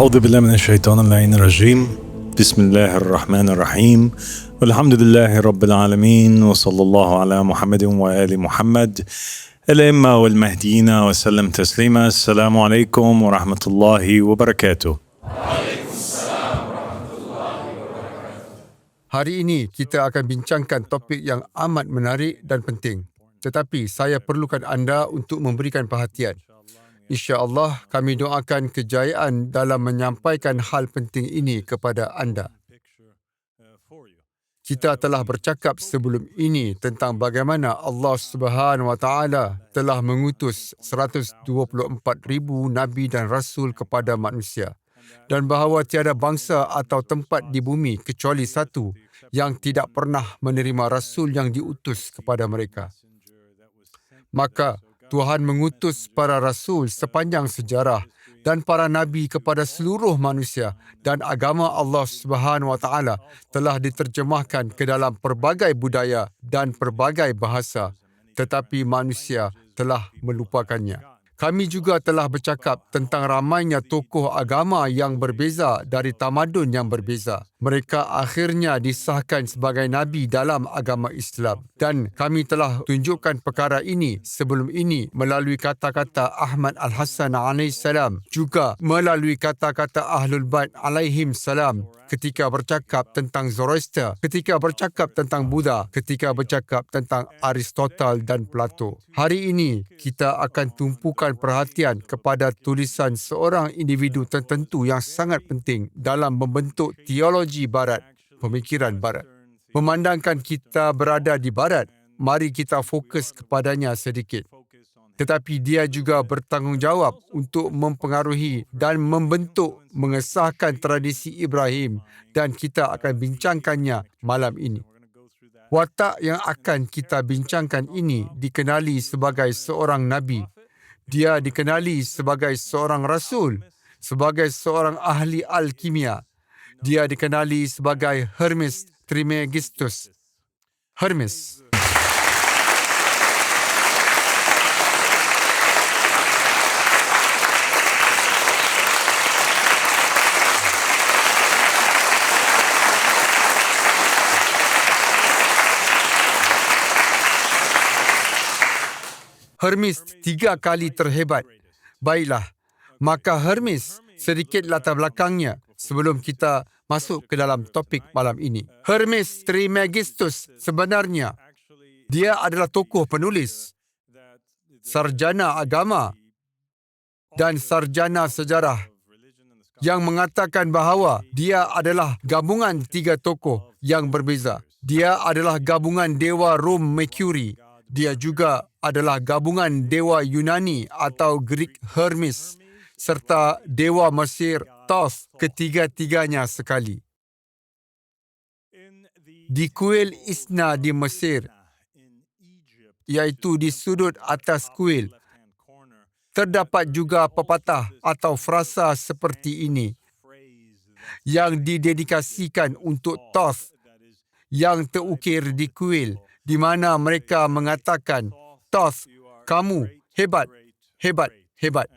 أعوذ بالله من الشيطان اللعين الرجيم. بسم الله الرحمن الرحيم. والحمد لله رب العالمين، وصلى الله على محمد وآل محمد الأئمة والمهديين وسلم تسليما. السلام عليكم ورحمة الله وبركاته. Hari ini kita akan bincangkan topik yang amat menarik dan penting. Tetapi saya perlukan anda untuk memberikan perhatian. InsyaAllah kami doakan kejayaan dalam menyampaikan hal penting ini kepada anda. Kita telah bercakap sebelum ini tentang bagaimana Allah Subhanahu Wa Taala telah mengutus 124,000 nabi dan rasul kepada manusia, dan bahawa tiada bangsa atau tempat di bumi kecuali satu yang tidak pernah menerima rasul yang diutus kepada mereka. Maka Tuhan mengutus para rasul sepanjang sejarah dan para nabi kepada seluruh manusia, dan agama Allah Subhanahu Wa Taala telah diterjemahkan ke dalam pelbagai budaya dan pelbagai bahasa, tetapi manusia telah melupakannya. Kami juga telah bercakap tentang ramainya tokoh agama yang berbeza dari tamadun yang berbeza. Mereka akhirnya disahkan sebagai nabi dalam agama Islam. Dan kami telah tunjukkan perkara ini sebelum ini melalui kata-kata Ahmad Al-Hasan alaihissalam, juga melalui kata-kata Ahlul Bait alaihissalam ketika bercakap tentang Zoroaster, ketika bercakap tentang Buddha, ketika bercakap tentang Aristotle dan Plato. Hari ini kita akan tumpukan perhatian kepada tulisan seorang individu tertentu yang sangat penting dalam membentuk teologi Barat, pemikiran Barat. Memandangkan kita berada di Barat, mari kita fokus kepadanya sedikit. Tetapi dia juga bertanggungjawab untuk mempengaruhi dan membentuk, mengesahkan tradisi Ibrahim, dan kita akan bincangkannya malam ini. Watak yang akan kita bincangkan ini dikenali sebagai seorang nabi. Dia dikenali sebagai seorang rasul, sebagai seorang ahli alkimia. Dia dikenali sebagai Hermes Trismegistus. Hermes. Hermes 3 kali terhebat. Baiklah, maka Hermes sedikit latar belakangnya sebelum kita masuk ke dalam topik malam ini. Hermes Trismegistus sebenarnya dia adalah tokoh penulis, sarjana agama dan sarjana sejarah yang mengatakan bahawa dia adalah gabungan 3 tokoh yang berbeza. Dia adalah gabungan dewa Rom Mercury. Dia juga adalah gabungan dewa Yunani atau Greek Hermes serta dewa Mesir Thoth, ketiga-tiganya sekali. Di kuil Isna di Mesir, iaitu di sudut atas kuil, terdapat juga pepatah atau frasa seperti ini yang didedikasikan untuk Thoth yang terukir di kuil, di mana mereka mengatakan, Thoth, kamu hebat, hebat, hebat.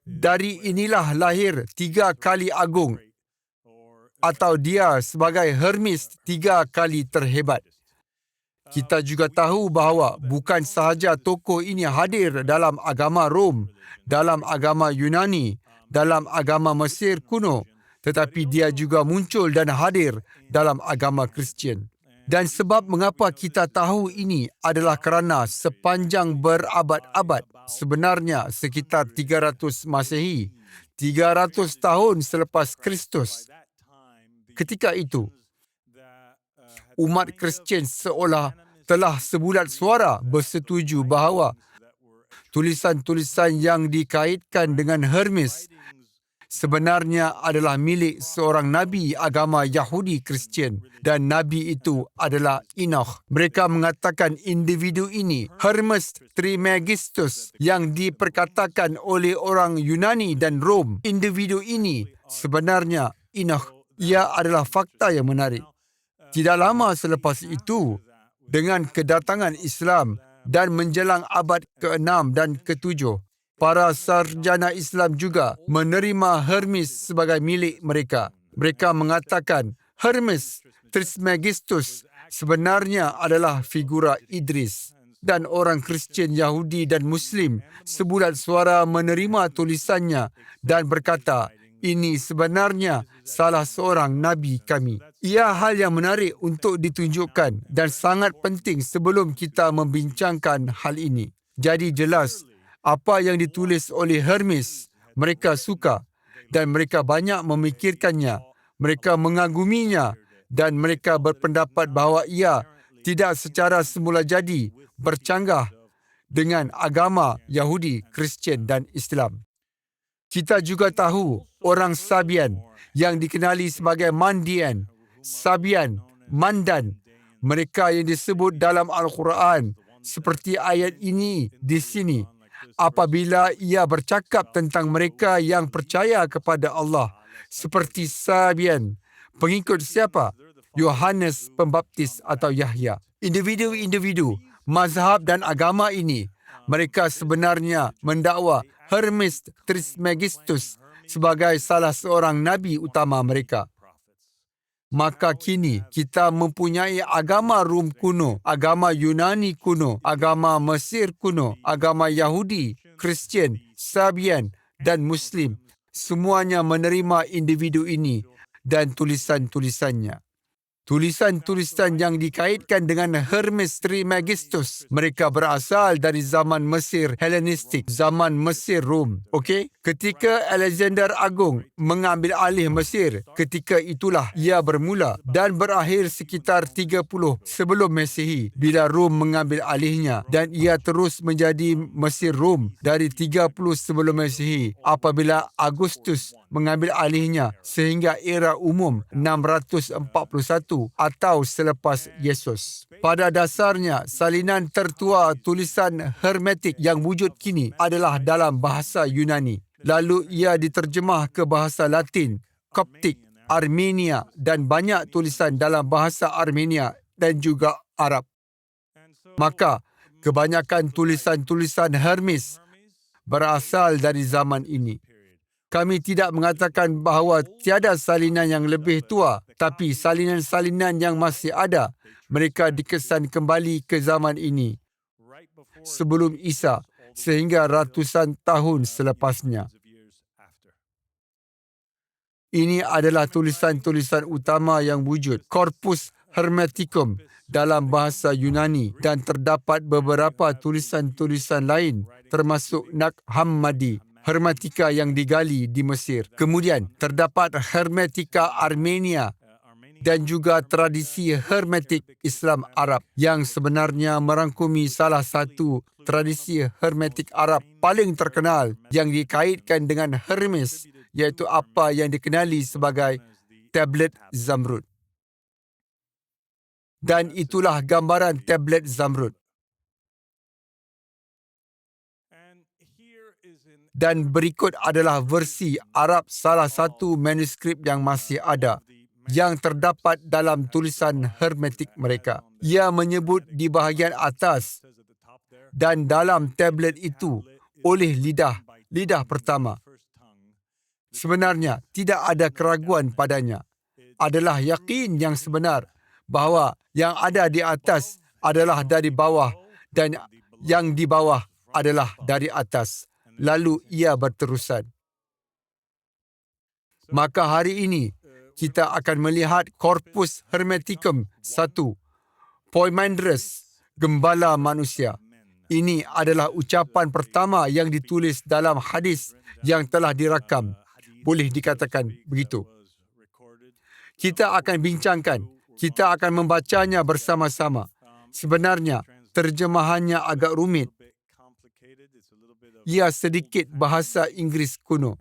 Dari inilah lahir 3 kali agung, atau dia sebagai Hermes 3 kali terhebat. Kita juga tahu bahawa bukan sahaja tokoh ini hadir dalam agama Rom, dalam agama Yunani, dalam agama Mesir kuno, tetapi dia juga muncul dan hadir dalam agama Kristian. Dan sebab mengapa kita tahu ini adalah kerana sepanjang berabad-abad, sebenarnya sekitar 300 Masehi, 300 tahun selepas Kristus, ketika itu, umat Kristian seolah telah sebulat suara bersetuju bahawa tulisan-tulisan yang dikaitkan dengan Hermes sebenarnya adalah milik seorang nabi agama Yahudi Kristian, dan nabi itu adalah Enoch. Mereka mengatakan individu ini, Hermes Trismegistus, yang diperkatakan oleh orang Yunani dan Rom, individu ini sebenarnya Enoch. Ia adalah fakta yang menarik. Tidak lama selepas itu, dengan kedatangan Islam dan menjelang abad ke-6 dan ke-7, Para sarjana Islam juga menerima Hermes sebagai milik mereka. Mereka mengatakan Hermes Trismegistus sebenarnya adalah figura Idris. Dan orang Kristian, Yahudi dan Muslim sebulat suara menerima tulisannya dan berkata, ini sebenarnya salah seorang Nabi kami. Ia hal yang menarik untuk ditunjukkan dan sangat penting sebelum kita membincangkan hal ini. Jadi jelas, apa yang ditulis oleh Hermes, mereka suka dan mereka banyak memikirkannya. Mereka mengaguminya dan mereka berpendapat bahawa ia tidak secara semula jadi bercanggah dengan agama Yahudi, Kristian dan Islam. Kita juga tahu orang Sabian yang dikenali sebagai Mandian, Sabian, Mandan, mereka yang disebut dalam Al-Quran seperti ayat ini di sini. Apabila ia bercakap tentang mereka yang percaya kepada Allah, seperti Sabian, pengikut siapa? Yohanes Pembaptis atau Yahya. Individu-individu, mazhab dan agama ini, mereka sebenarnya mendakwa Hermes Trismegistus sebagai salah seorang nabi utama mereka. Maka kini kita mempunyai agama Rom kuno, agama Yunani kuno, agama Mesir kuno, agama Yahudi, Kristian, Sabian dan Muslim. Semuanya menerima individu ini dan tulisan-tulisannya. Tulisan-tulisan yang dikaitkan dengan Hermes Trismegistus, mereka berasal dari zaman Mesir Helenistik, zaman Mesir Rom. Okey? Ketika Alexander Agung mengambil alih Mesir, ketika itulah ia bermula dan berakhir sekitar 30 sebelum Masihi bila Rom mengambil alihnya, dan ia terus menjadi Mesir Rom dari 30 sebelum Masihi apabila Agustus mengambil alihnya sehingga era umum 641 atau selepas Yesus. Pada dasarnya, salinan tertua tulisan Hermetik yang wujud kini adalah dalam bahasa Yunani. Lalu ia diterjemah ke bahasa Latin, Koptik, Armenia dan banyak tulisan dalam bahasa Armenia dan juga Arab. Maka, kebanyakan tulisan-tulisan Hermes berasal dari zaman ini. Kami tidak mengatakan bahawa tiada salinan yang lebih tua, tapi salinan-salinan yang masih ada, mereka dikesan kembali ke zaman ini sebelum Isa sehingga ratusan tahun selepasnya. Ini adalah tulisan-tulisan utama yang wujud, Corpus Hermeticum dalam bahasa Yunani, dan terdapat beberapa tulisan-tulisan lain termasuk Naqsh Hammadi, Hermetika yang digali di Mesir. Kemudian terdapat Hermetika Armenia dan juga tradisi Hermetik Islam Arab yang sebenarnya merangkumi salah satu tradisi Hermetik Arab paling terkenal yang dikaitkan dengan Hermes, iaitu apa yang dikenali sebagai tablet Zamrud. Dan itulah gambaran tablet Zamrud. Dan berikut adalah versi Arab salah satu manuskrip yang masih ada, yang terdapat dalam tulisan Hermetik mereka. Ia menyebut di bahagian atas, dan dalam tablet itu oleh lidah pertama. Sebenarnya tidak ada keraguan padanya. Adalah yakin yang sebenar bahawa yang ada di atas adalah dari bawah dan yang di bawah adalah dari atas. Lalu ia berterusan. Maka hari ini, kita akan melihat Corpus Hermeticum 1, Poimandres, Gembala Manusia. Ini adalah ucapan pertama yang ditulis dalam hadis yang telah dirakam. Boleh dikatakan begitu. Kita akan bincangkan, kita akan membacanya bersama-sama. Sebenarnya, terjemahannya agak rumit. Ia sedikit bahasa Inggeris kuno.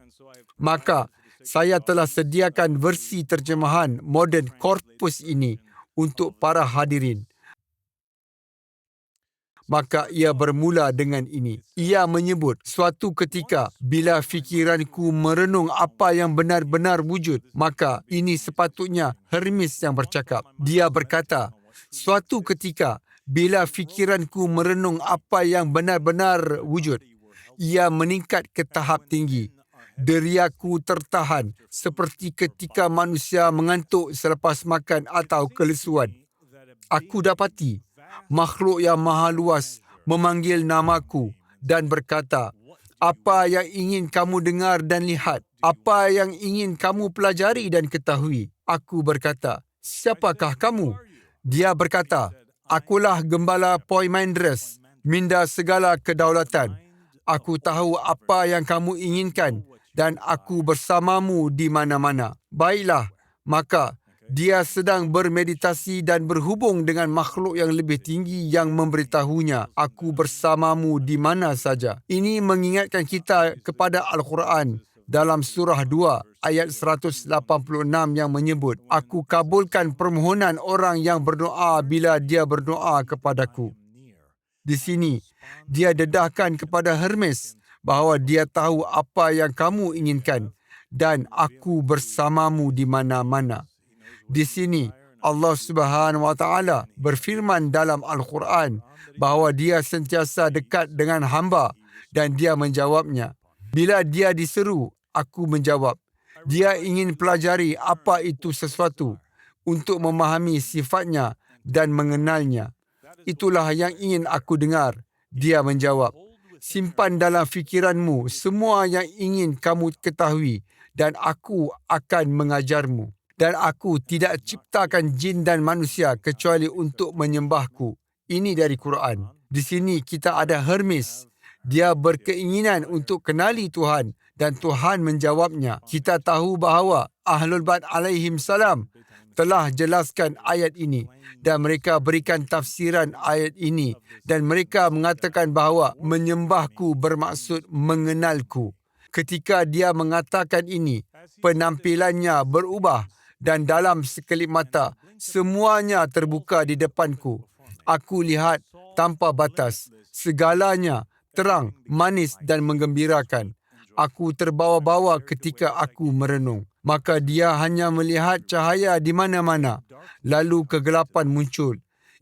Maka, saya telah sediakan versi terjemahan moden korpus ini untuk para hadirin. Maka ia bermula dengan ini. Ia menyebut, suatu ketika bila fikiranku merenung apa yang benar-benar wujud, maka ini sepatutnya Hermes yang bercakap. Dia berkata, suatu ketika bila fikiranku merenung apa yang benar-benar wujud, ia meningkat ke tahap tinggi. Deriaku tertahan seperti ketika manusia mengantuk selepas makan atau kelesuan. Aku dapati makhluk yang maha luas memanggil namaku dan berkata, apa yang ingin kamu dengar dan lihat? Apa yang ingin kamu pelajari dan ketahui? Aku berkata, siapakah kamu? Dia berkata, akulah Gembala Poimandres, minda segala kedaulatan. Aku tahu apa yang kamu inginkan dan aku bersamamu di mana-mana. Baiklah, maka dia sedang bermeditasi dan berhubung dengan makhluk yang lebih tinggi yang memberitahunya, aku bersamamu di mana saja. Ini mengingatkan kita kepada Al-Quran dalam surah 2 ayat 186 yang menyebut, aku kabulkan permohonan orang yang berdoa bila dia berdoa kepadaku. Di sini, dia dedahkan kepada Hermes bahawa dia tahu apa yang kamu inginkan dan aku bersamamu di mana-mana. Di sini, Allah Subhanahu Wa Taala berfirman dalam Al-Quran bahawa dia sentiasa dekat dengan hamba dan dia menjawabnya. Bila dia diseru, aku menjawab. Dia ingin pelajari apa itu sesuatu untuk memahami sifatnya dan mengenalnya. Itulah yang ingin aku dengar. Dia menjawab. Simpan dalam fikiranmu semua yang ingin kamu ketahui dan aku akan mengajarmu. Dan aku tidak ciptakan jin dan manusia kecuali untuk menyembahku. Ini dari Quran. Di sini kita ada Hermes. Dia berkeinginan untuk kenali Tuhan dan Tuhan menjawabnya. Kita tahu bahawa Ahlul Bait alaihim salam telah jelaskan ayat ini dan mereka berikan tafsiran ayat ini dan mereka mengatakan bahawa menyembahku bermaksud mengenalku. Ketika dia mengatakan ini, penampilannya berubah dan dalam sekelip mata, semuanya terbuka di depanku. Aku lihat tanpa batas. Segalanya terang, manis dan menggembirakan. Aku terbawa-bawa ketika aku merenung. Maka dia hanya melihat cahaya di mana-mana. Lalu kegelapan muncul.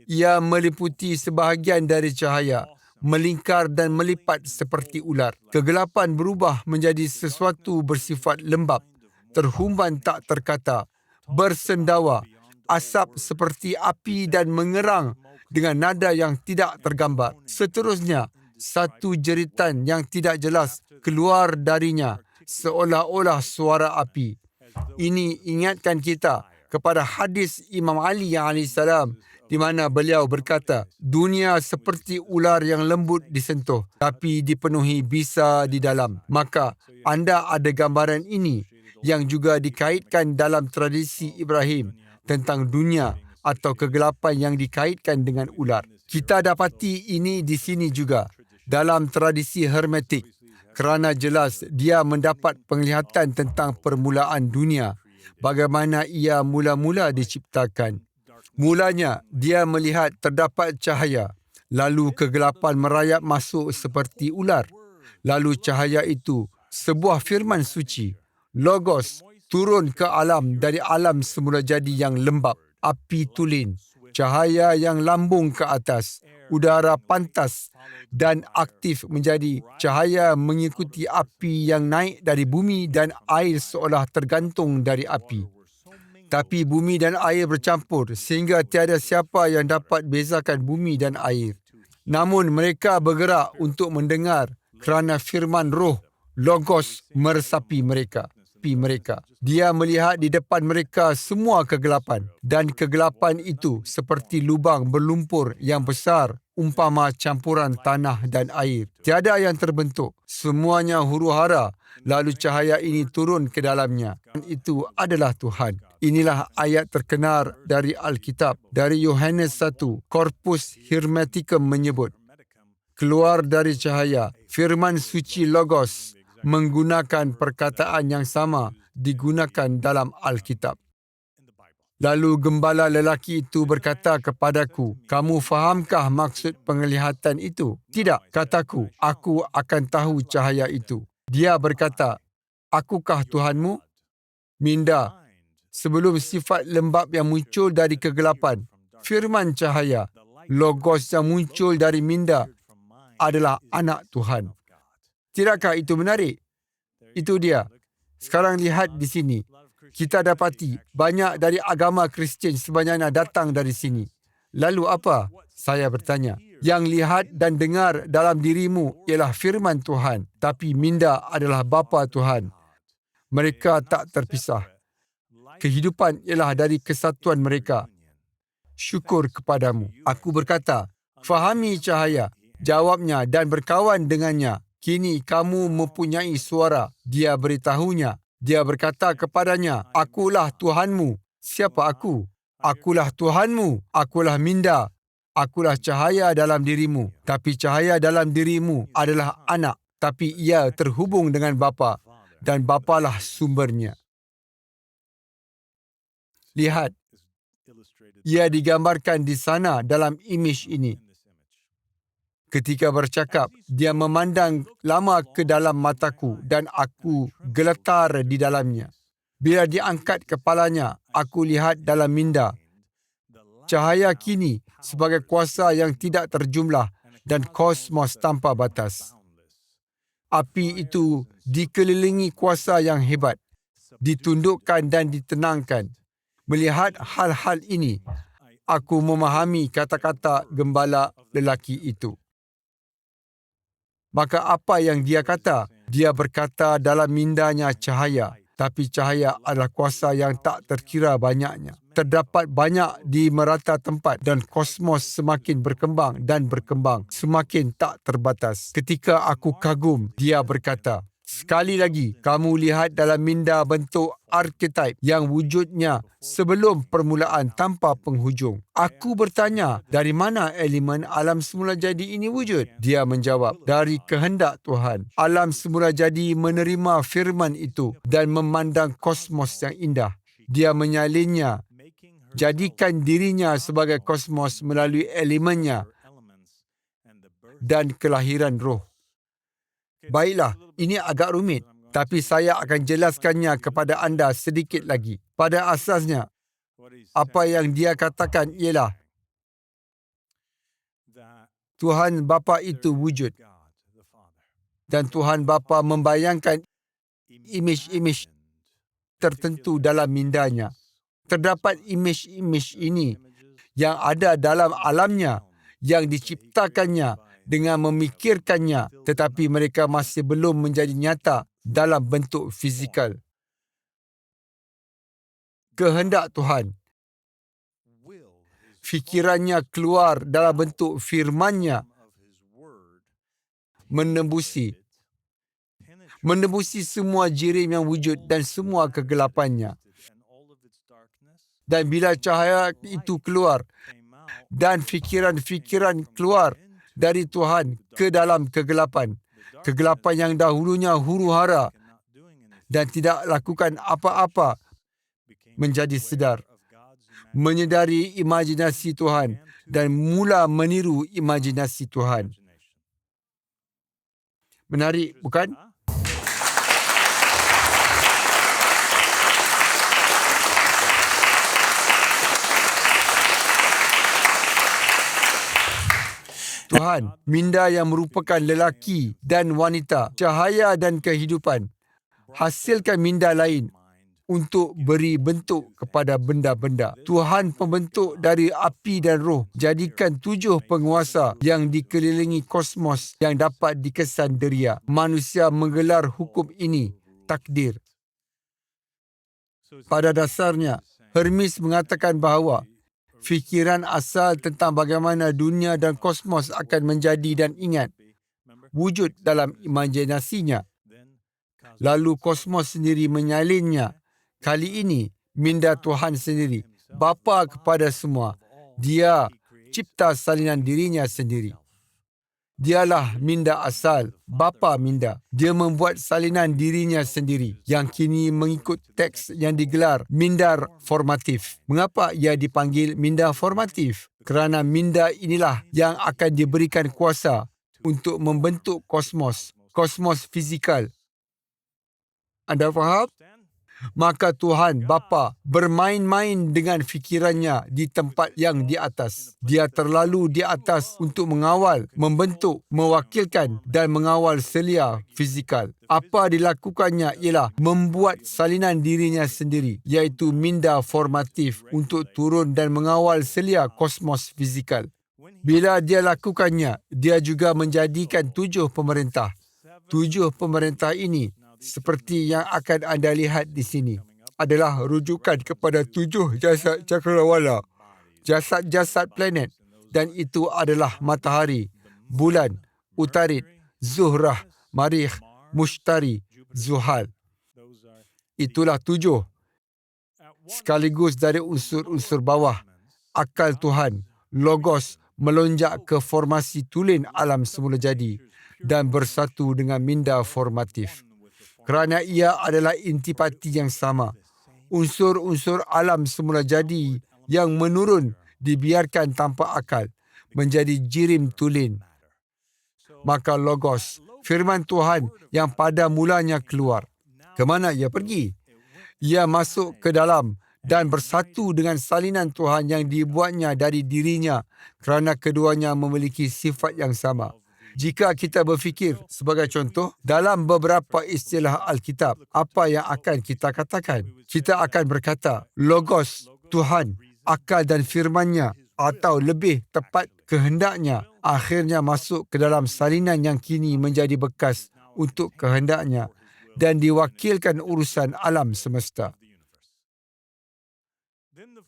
Ia meliputi sebahagian dari cahaya, melingkar dan melipat seperti ular. Kegelapan berubah menjadi sesuatu bersifat lembap, terhumban tak terkata, bersendawa, asap seperti api dan mengerang dengan nada yang tidak tergambar. Seterusnya, satu jeritan yang tidak jelas keluar darinya seolah-olah suara api. Ini ingatkan kita kepada hadis Imam Ali AS di mana beliau berkata, dunia seperti ular yang lembut disentuh tapi dipenuhi bisa di dalam. Maka anda ada gambaran ini yang juga dikaitkan dalam tradisi Ibrahim tentang dunia atau kegelapan yang dikaitkan dengan ular. Kita dapati ini di sini juga dalam tradisi Hermetik kerana jelas dia mendapat penglihatan tentang permulaan dunia, bagaimana ia mula-mula diciptakan. Mulanya dia melihat terdapat cahaya, lalu kegelapan merayap masuk seperti ular. Lalu cahaya itu, sebuah firman suci, Logos, turun ke alam dari alam semula jadi yang lembap, api tulen, cahaya yang lambung ke atas, udara pantas dan aktif menjadi cahaya mengikuti api yang naik dari bumi dan air seolah tergantung dari api. Tapi bumi dan air bercampur sehingga tiada siapa yang dapat bezakan bumi dan air. Namun mereka bergerak untuk mendengar kerana firman roh, Logos meresapi mereka. Dia melihat di depan mereka semua kegelapan dan kegelapan itu seperti lubang berlumpur yang besar umpama campuran tanah dan air. Tiada yang terbentuk. Semuanya huru-hara. Lalu cahaya ini turun ke dalamnya. Dan itu adalah Tuhan. Inilah ayat terkenar dari Alkitab. Dari Yohanes 1, Corpus Hermeticum menyebut, keluar dari cahaya, firman suci Logos menggunakan perkataan yang sama digunakan dalam Alkitab. Lalu gembala lelaki itu berkata kepadaku, kamu fahamkah maksud penglihatan itu? Tidak, kataku, aku akan tahu cahaya itu. Dia berkata, akukah Tuhanmu? Minda, sebelum sifat lembap yang muncul dari kegelapan, firman cahaya, Logos yang muncul dari minda adalah anak Tuhan. Tidakkah itu menarik? Itu dia. Sekarang lihat di sini. Kita dapati banyak dari agama Kristian sebenarnya datang dari sini. Lalu apa? Saya bertanya. Yang lihat dan dengar dalam dirimu ialah firman Tuhan, tapi minda adalah bapa Tuhan. Mereka tak terpisah. Kehidupan ialah dari kesatuan mereka. Syukur kepadamu. Aku berkata, fahami cahaya. Jawabnya dan berkawan dengannya. Kini kamu mempunyai suara. Dia beritahunya. Dia berkata kepadanya, akulah Tuhanmu. Siapa aku? Akulah Tuhanmu. Akulah minda. Akulah cahaya dalam dirimu. Tapi cahaya dalam dirimu adalah anak. Tapi ia terhubung dengan bapa. Dan bapalah sumbernya. Lihat. Ia digambarkan di sana dalam imej ini. Ketika bercakap, dia memandang lama ke dalam mataku dan aku geletar di dalamnya. Bila diangkat kepalanya, aku lihat dalam minda. Cahaya kini sebagai kuasa yang tidak terjumlah dan kosmos tanpa batas. Api itu dikelilingi kuasa yang hebat, ditundukkan dan ditenangkan. Melihat hal-hal ini, aku memahami kata-kata gembala lelaki itu. Maka apa yang dia kata? Dia berkata dalam mindanya cahaya. Tapi cahaya adalah kuasa yang tak terkira banyaknya. Terdapat banyak di merata tempat dan kosmos semakin berkembang dan berkembang. Semakin tak terbatas. Ketika aku kagum, dia berkata, sekali lagi, kamu lihat dalam minda bentuk arketip yang wujudnya sebelum permulaan tanpa penghujung. Aku bertanya, dari mana elemen alam semula jadi ini wujud? Dia menjawab, dari kehendak Tuhan. Alam semula jadi menerima firman itu dan memandang kosmos yang indah. Dia menyalinnya, jadikan dirinya sebagai kosmos melalui elemennya dan kelahiran roh. Baiklah, ini agak rumit, tapi saya akan jelaskannya kepada anda sedikit lagi. Pada asasnya, apa yang dia katakan ialah Tuhan Bapa itu wujud. Dan Tuhan Bapa membayangkan imej-imej tertentu dalam mindanya. Terdapat imej-imej ini yang ada dalam alamnya, yang diciptakannya dengan memikirkannya, tetapi mereka masih belum menjadi nyata dalam bentuk fizikal. Kehendak Tuhan. Fikirannya keluar dalam bentuk firman-Nya, menembusi semua jirim yang wujud dan semua kegelapannya. Dan bila cahaya itu keluar dan fikiran-fikiran keluar dari Tuhan ke dalam kegelapan. Kegelapan yang dahulunya huru-hara dan tidak lakukan apa-apa menjadi sedar. Menyedari imajinasi Tuhan dan mula meniru imajinasi Tuhan. Menarik, bukan? Tuhan, minda yang merupakan lelaki dan wanita, cahaya dan kehidupan. Hasilkan minda lain untuk beri bentuk kepada benda-benda. Tuhan pembentuk dari api dan roh. Jadikan 7 penguasa yang dikelilingi kosmos yang dapat dikesan deria. Manusia menggelar hukum ini takdir. Pada dasarnya, Hermes mengatakan bahawa fikiran asal tentang bagaimana dunia dan kosmos akan menjadi dan ingat wujud dalam imajinasinya. Lalu kosmos sendiri menyalinnya. Kali ini, minda Tuhan sendiri, Bapa kepada semua. Dia cipta salinan dirinya sendiri. Dialah minda asal, bapa minda. Dia membuat salinan dirinya sendiri yang kini mengikut teks yang digelar minda formatif. Mengapa ia dipanggil minda formatif? Kerana minda inilah yang akan diberikan kuasa untuk membentuk kosmos, kosmos fizikal. Anda faham? Maka Tuhan Bapa bermain-main dengan fikirannya di tempat yang di atas. Dia terlalu di atas untuk mengawal, membentuk, mewakilkan dan mengawal selia fizikal. Apa dilakukannya ialah membuat salinan dirinya sendiri, iaitu minda formatif untuk turun dan mengawal selia kosmos fizikal. Bila dia lakukannya, dia juga menjadikan 7 pemerintah. 7 pemerintah ini, seperti yang akan anda lihat di sini, adalah rujukan kepada 7 jasad cakrawala, jasad-jasad planet, dan itu adalah matahari, bulan, Utarid, Zuhrah, Marikh, Mushtari, Zuhal. Itulah 7. Sekaligus dari unsur-unsur bawah, akal Tuhan, Logos, melonjak ke formasi tulen alam semula jadi dan bersatu dengan minda formatif. Kerana ia adalah intipati yang sama. Unsur-unsur alam semula jadi yang menurun dibiarkan tanpa akal menjadi jirim tulen. Maka Logos, firman Tuhan yang pada mulanya keluar. Ke mana ia pergi? Ia masuk ke dalam dan bersatu dengan salinan Tuhan yang dibuatnya dari dirinya kerana keduanya memiliki sifat yang sama. Jika kita berfikir sebagai contoh, dalam beberapa istilah Alkitab, apa yang akan kita katakan? Kita akan berkata, Logos, Tuhan, akal dan firman-Nya, atau lebih tepat kehendaknya, akhirnya masuk ke dalam salinan yang kini menjadi bekas untuk kehendaknya dan diwakilkan urusan alam semesta.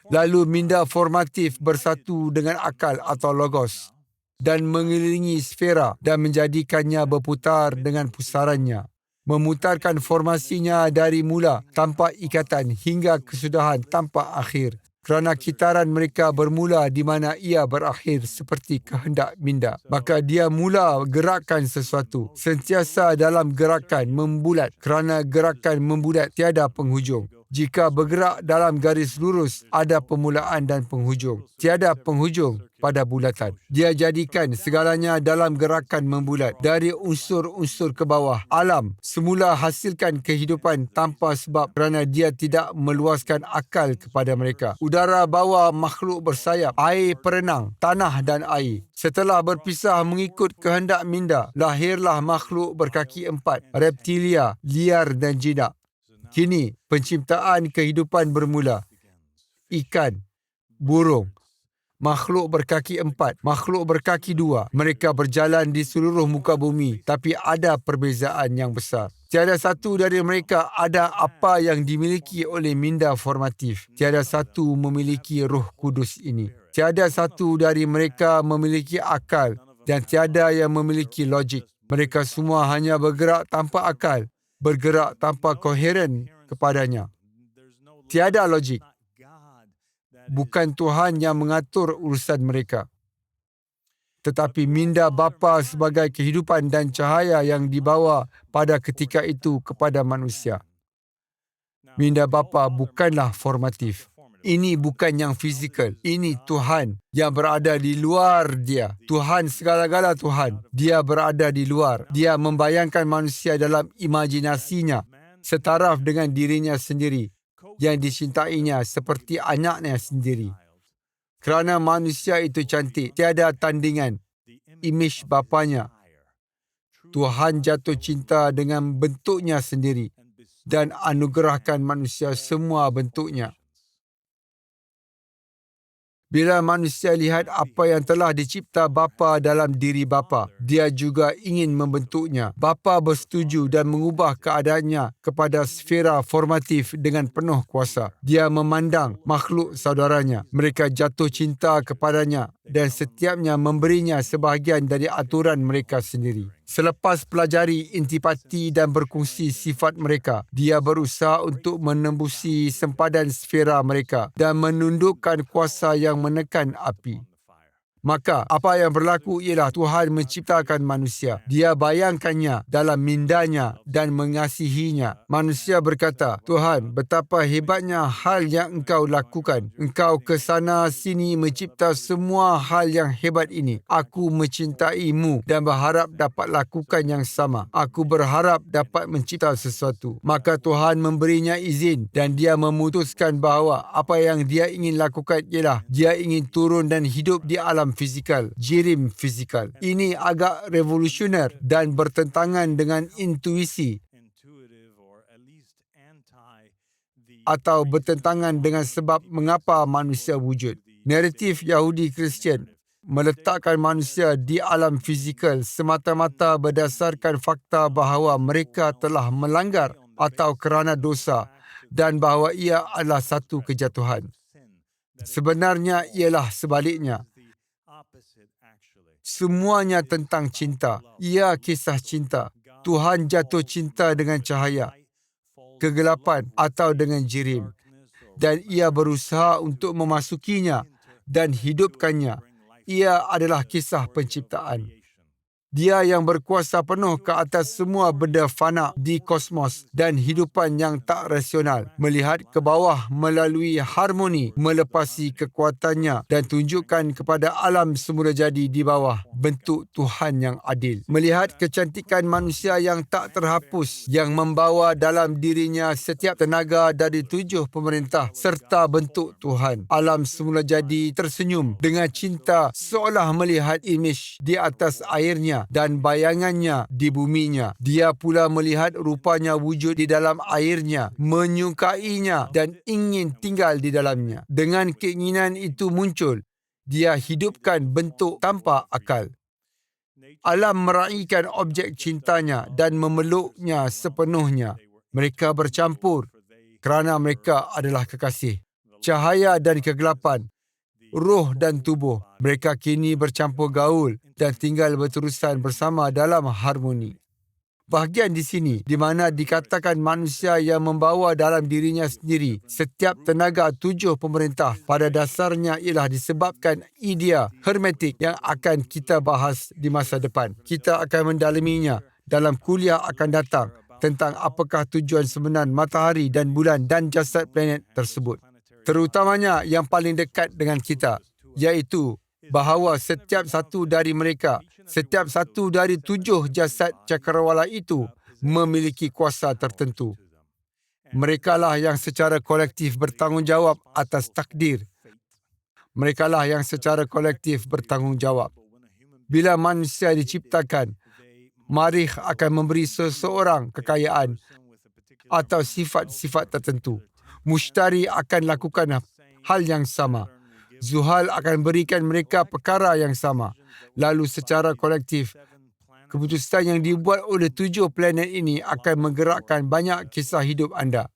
Lalu minda formatif bersatu dengan akal atau logos dan mengelilingi sfera dan menjadikannya berputar dengan pusarannya. Memutarkan formasinya dari mula tanpa ikatan hingga kesudahan tanpa akhir. Kerana kitaran mereka bermula di mana ia berakhir seperti kehendak minda. Maka dia mula gerakan sesuatu. Sentiasa dalam gerakan membulat. Kerana gerakan membulat tiada penghujung. Jika bergerak dalam garis lurus, ada permulaan dan penghujung. Tiada penghujung pada bulatan. Dia jadikan segalanya dalam gerakan membulat. Dari unsur-unsur ke bawah, alam semula hasilkan kehidupan tanpa sebab kerana dia tidak meluaskan akal kepada mereka. Udara bawa makhluk bersayap, air perenang, tanah dan air. Setelah berpisah mengikut kehendak minda, lahirlah makhluk berkaki 4, reptilia, liar dan jinak. Kini, penciptaan kehidupan bermula. Ikan, burung, makhluk berkaki 4, makhluk berkaki 2. Mereka berjalan di seluruh muka bumi, tapi ada perbezaan yang besar. Tiada satu dari mereka ada apa yang dimiliki oleh minda formatif. Tiada satu memiliki Roh Kudus ini. Tiada satu dari mereka memiliki akal dan tiada yang memiliki logik. Mereka semua hanya bergerak tanpa akal. Bergerak tanpa koheren kepadanya. Tiada logik. Bukan Tuhan yang mengatur urusan mereka. Tetapi minda Bapa sebagai kehidupan dan cahaya yang dibawa pada ketika itu kepada manusia. Minda Bapa bukanlah formatif. Ini bukan yang fizikal. Ini Tuhan yang berada di luar dia. Tuhan segala-gala Tuhan. Dia berada di luar. Dia membayangkan manusia dalam imajinasinya setaraf dengan dirinya sendiri yang dicintainya seperti anaknya sendiri. Kerana manusia itu cantik, tiada tandingan. Imej Bapanya. Tuhan jatuh cinta dengan bentuknya sendiri dan anugerahkan manusia semua bentuknya. Bila manusia lihat apa yang telah dicipta Bapa dalam diri Bapa, dia juga ingin membentuknya. Bapa bersetuju dan mengubah keadaannya kepada sfera formatif dengan penuh kuasa. Dia memandang makhluk saudaranya. Mereka jatuh cinta kepadanya dan setiapnya memberinya sebahagian dari aturan mereka sendiri. Selepas pelajari intipati dan berkongsi sifat mereka, dia berusaha untuk menembusi sempadan sfera mereka dan menundukkan kuasa yang menekan api. Maka apa yang berlaku ialah Tuhan menciptakan manusia. Dia bayangkannya dalam mindanya dan mengasihinya. Manusia berkata, Tuhan, betapa hebatnya hal yang Engkau lakukan. Engkau ke sana sini mencipta semua hal yang hebat ini. Aku mencintaimu dan berharap dapat lakukan yang sama. Aku berharap dapat mencipta sesuatu. Maka Tuhan memberinya izin dan dia memutuskan bahawa apa yang dia ingin lakukan ialah dia ingin turun dan hidup di alam fizikal, jirim fizikal. Ini agak revolusioner dan bertentangan dengan intuisi atau bertentangan dengan sebab mengapa manusia wujud. Naratif Yahudi Kristian meletakkan manusia di alam fizikal semata-mata berdasarkan fakta bahawa mereka telah melanggar atau kerana dosa dan bahawa ia adalah satu kejatuhan. Sebenarnya ialah sebaliknya. Semuanya tentang cinta. Ia kisah cinta. Tuhan jatuh cinta dengan cahaya, kegelapan atau dengan jirim. Dan ia berusaha untuk memasukinya dan hidupkannya. Ia adalah kisah penciptaan. Dia yang berkuasa penuh ke atas semua benda fana di kosmos dan hidupan yang tak rasional. Melihat ke bawah melalui harmoni, melepasi kekuatannya dan tunjukkan kepada alam semula jadi di bawah bentuk Tuhan yang adil. Melihat kecantikan manusia yang tak terhapus, yang membawa dalam dirinya setiap tenaga dari 7 pemerintah serta bentuk Tuhan. Alam semula jadi tersenyum dengan cinta seolah melihat imej di atas airnya dan bayangannya di buminya. Dia pula melihat rupanya wujud di dalam airnya, menyukainya dan ingin tinggal di dalamnya. Dengan keinginan itu muncul, dia hidupkan bentuk tanpa akal. Alam meraihkan objek cintanya dan memeluknya sepenuhnya. Mereka bercampur kerana mereka adalah kekasih. Cahaya dan kegelapan, roh dan tubuh, mereka kini bercampur gaul dan tinggal berterusan bersama dalam harmoni. Bahagian di sini, di mana dikatakan manusia yang membawa dalam dirinya sendiri setiap tenaga 7 pemerintah, pada dasarnya ialah disebabkan idea hermetik yang akan kita bahas di masa depan. Kita akan mendalaminya dalam kuliah akan datang tentang apakah tujuan sebenar matahari dan bulan dan jasad planet tersebut. Terutamanya yang paling dekat dengan kita, iaitu bahawa setiap satu dari mereka, setiap satu dari 7 jasad cakrawala itu memiliki kuasa tertentu. Merekalah yang secara kolektif bertanggungjawab atas takdir. Merekalah yang secara kolektif bertanggungjawab. Bila manusia diciptakan, Marikh akan memberi seseorang kekayaan atau sifat-sifat tertentu. Mushtari akan lakukan hal yang sama. Zuhal akan berikan mereka perkara yang sama. Lalu secara kolektif, keputusan yang dibuat oleh 7 planet ini akan menggerakkan banyak kisah hidup anda.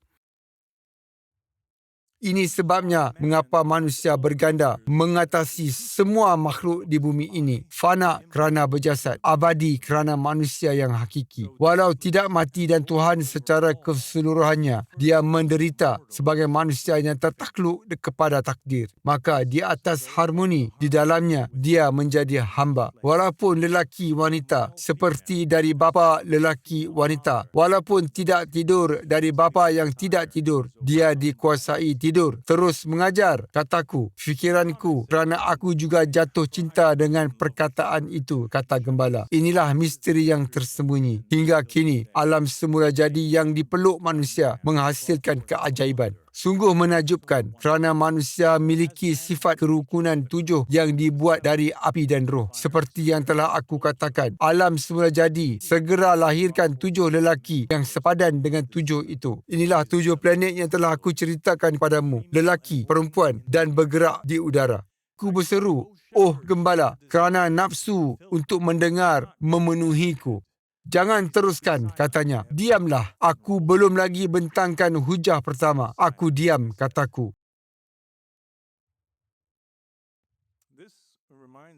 Ini sebabnya mengapa manusia berganda mengatasi semua makhluk di bumi ini. Fana kerana berjasad, abadi kerana manusia yang hakiki. Walau tidak mati dan Tuhan secara keseluruhannya, dia menderita sebagai manusia yang tertakluk kepada takdir. Maka di atas harmoni, di dalamnya dia menjadi hamba. Walaupun lelaki wanita, seperti dari bapa lelaki wanita. Walaupun tidak tidur dari bapa yang tidak tidur, dia dikuasai tidur. Terus mengajar, kataku, fikiranku, kerana aku juga jatuh cinta dengan perkataan itu, kata gembala. Inilah misteri yang tersembunyi. Hingga kini, alam semula jadi yang dipeluk manusia menghasilkan keajaiban. Sungguh menakjubkan kerana manusia memiliki sifat kerukunan 7 yang dibuat dari api dan roh. Seperti yang telah aku katakan, alam semula jadi segera lahirkan 7 lelaki yang sepadan dengan 7 itu. Inilah 7 planet yang telah aku ceritakan padamu. Lelaki, perempuan dan bergerak di udara. Aku berseru, oh gembala, kerana nafsu untuk mendengar memenuhiku. Jangan teruskan, katanya. Diamlah, aku belum lagi bentangkan hujah pertama. Aku diam, kataku.